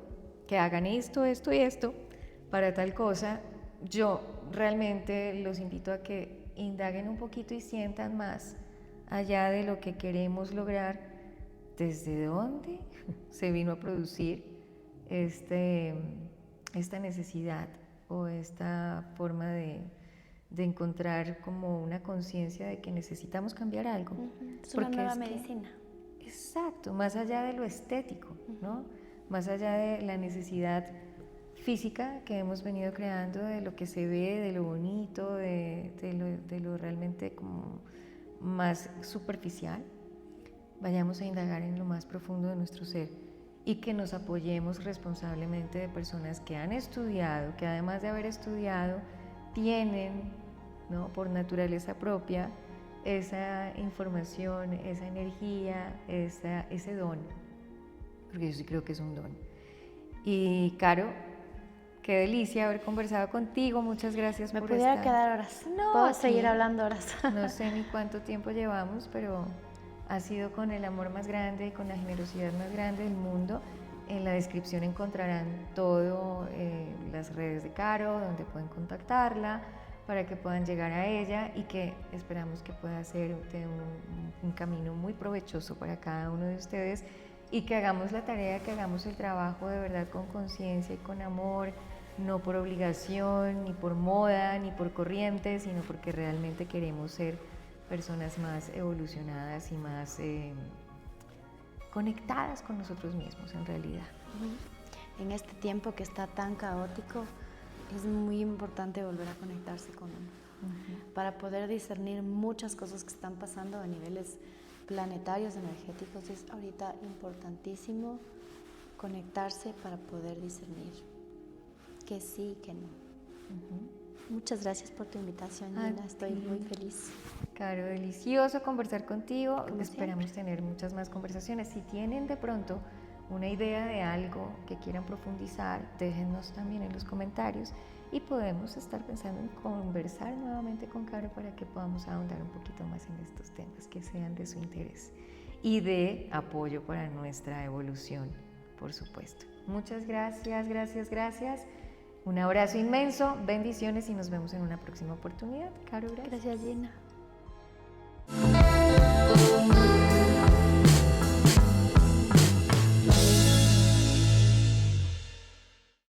que hagan esto, esto y esto para tal cosa, yo realmente los invito a que indaguen un poquito y sientan más allá de lo que queremos lograr. ¿Desde dónde se vino a producir esta necesidad o esta forma de encontrar como una conciencia de que necesitamos cambiar algo? Es una nueva medicina. Exacto, más allá de lo estético, ¿no? Más allá de la necesidad física que hemos venido creando, de lo que se ve, de lo bonito, de lo realmente como más superficial. Vayamos a indagar en lo más profundo de nuestro ser y que nos apoyemos responsablemente de personas que han estudiado, que además de haber estudiado, tienen, ¿no?, por naturaleza propia, esa información, esa energía, ese don, porque yo sí creo que es un don. Y Caro, qué delicia haber conversado contigo, muchas gracias por estar. Me pudiera quedar horas, puedo seguir hablando horas. No sé ni cuánto tiempo llevamos, pero ha sido con el amor más grande y con la generosidad más grande del mundo. En la descripción encontrarán todo, las redes de Caro, donde pueden contactarla, para que puedan llegar a ella y que esperamos que pueda ser un camino muy provechoso para cada uno de ustedes y que hagamos la tarea, que hagamos el trabajo de verdad con conciencia y con amor, no por obligación, ni por moda, ni por corriente, sino porque realmente queremos ser personas más evolucionadas y más conectadas con nosotros mismos en realidad. En este tiempo que está tan caótico, es muy importante volver a conectarse con uno, para poder discernir muchas cosas que están pasando a niveles planetarios, energéticos. Es ahorita importantísimo conectarse para poder discernir que sí y que no. Muchas gracias por tu invitación, Gina. Estoy muy feliz. Caro, delicioso conversar contigo. Esperamos tener muchas más conversaciones. Si tienen de pronto una idea de algo que quieran profundizar, déjennos también en los comentarios y podemos estar pensando en conversar nuevamente con Caro para que podamos ahondar un poquito más en estos temas que sean de su interés y de apoyo para nuestra evolución, por supuesto. Muchas gracias, gracias, gracias. Un abrazo inmenso, bendiciones y nos vemos en una próxima oportunidad. Caro, gracias. Gracias, Gina.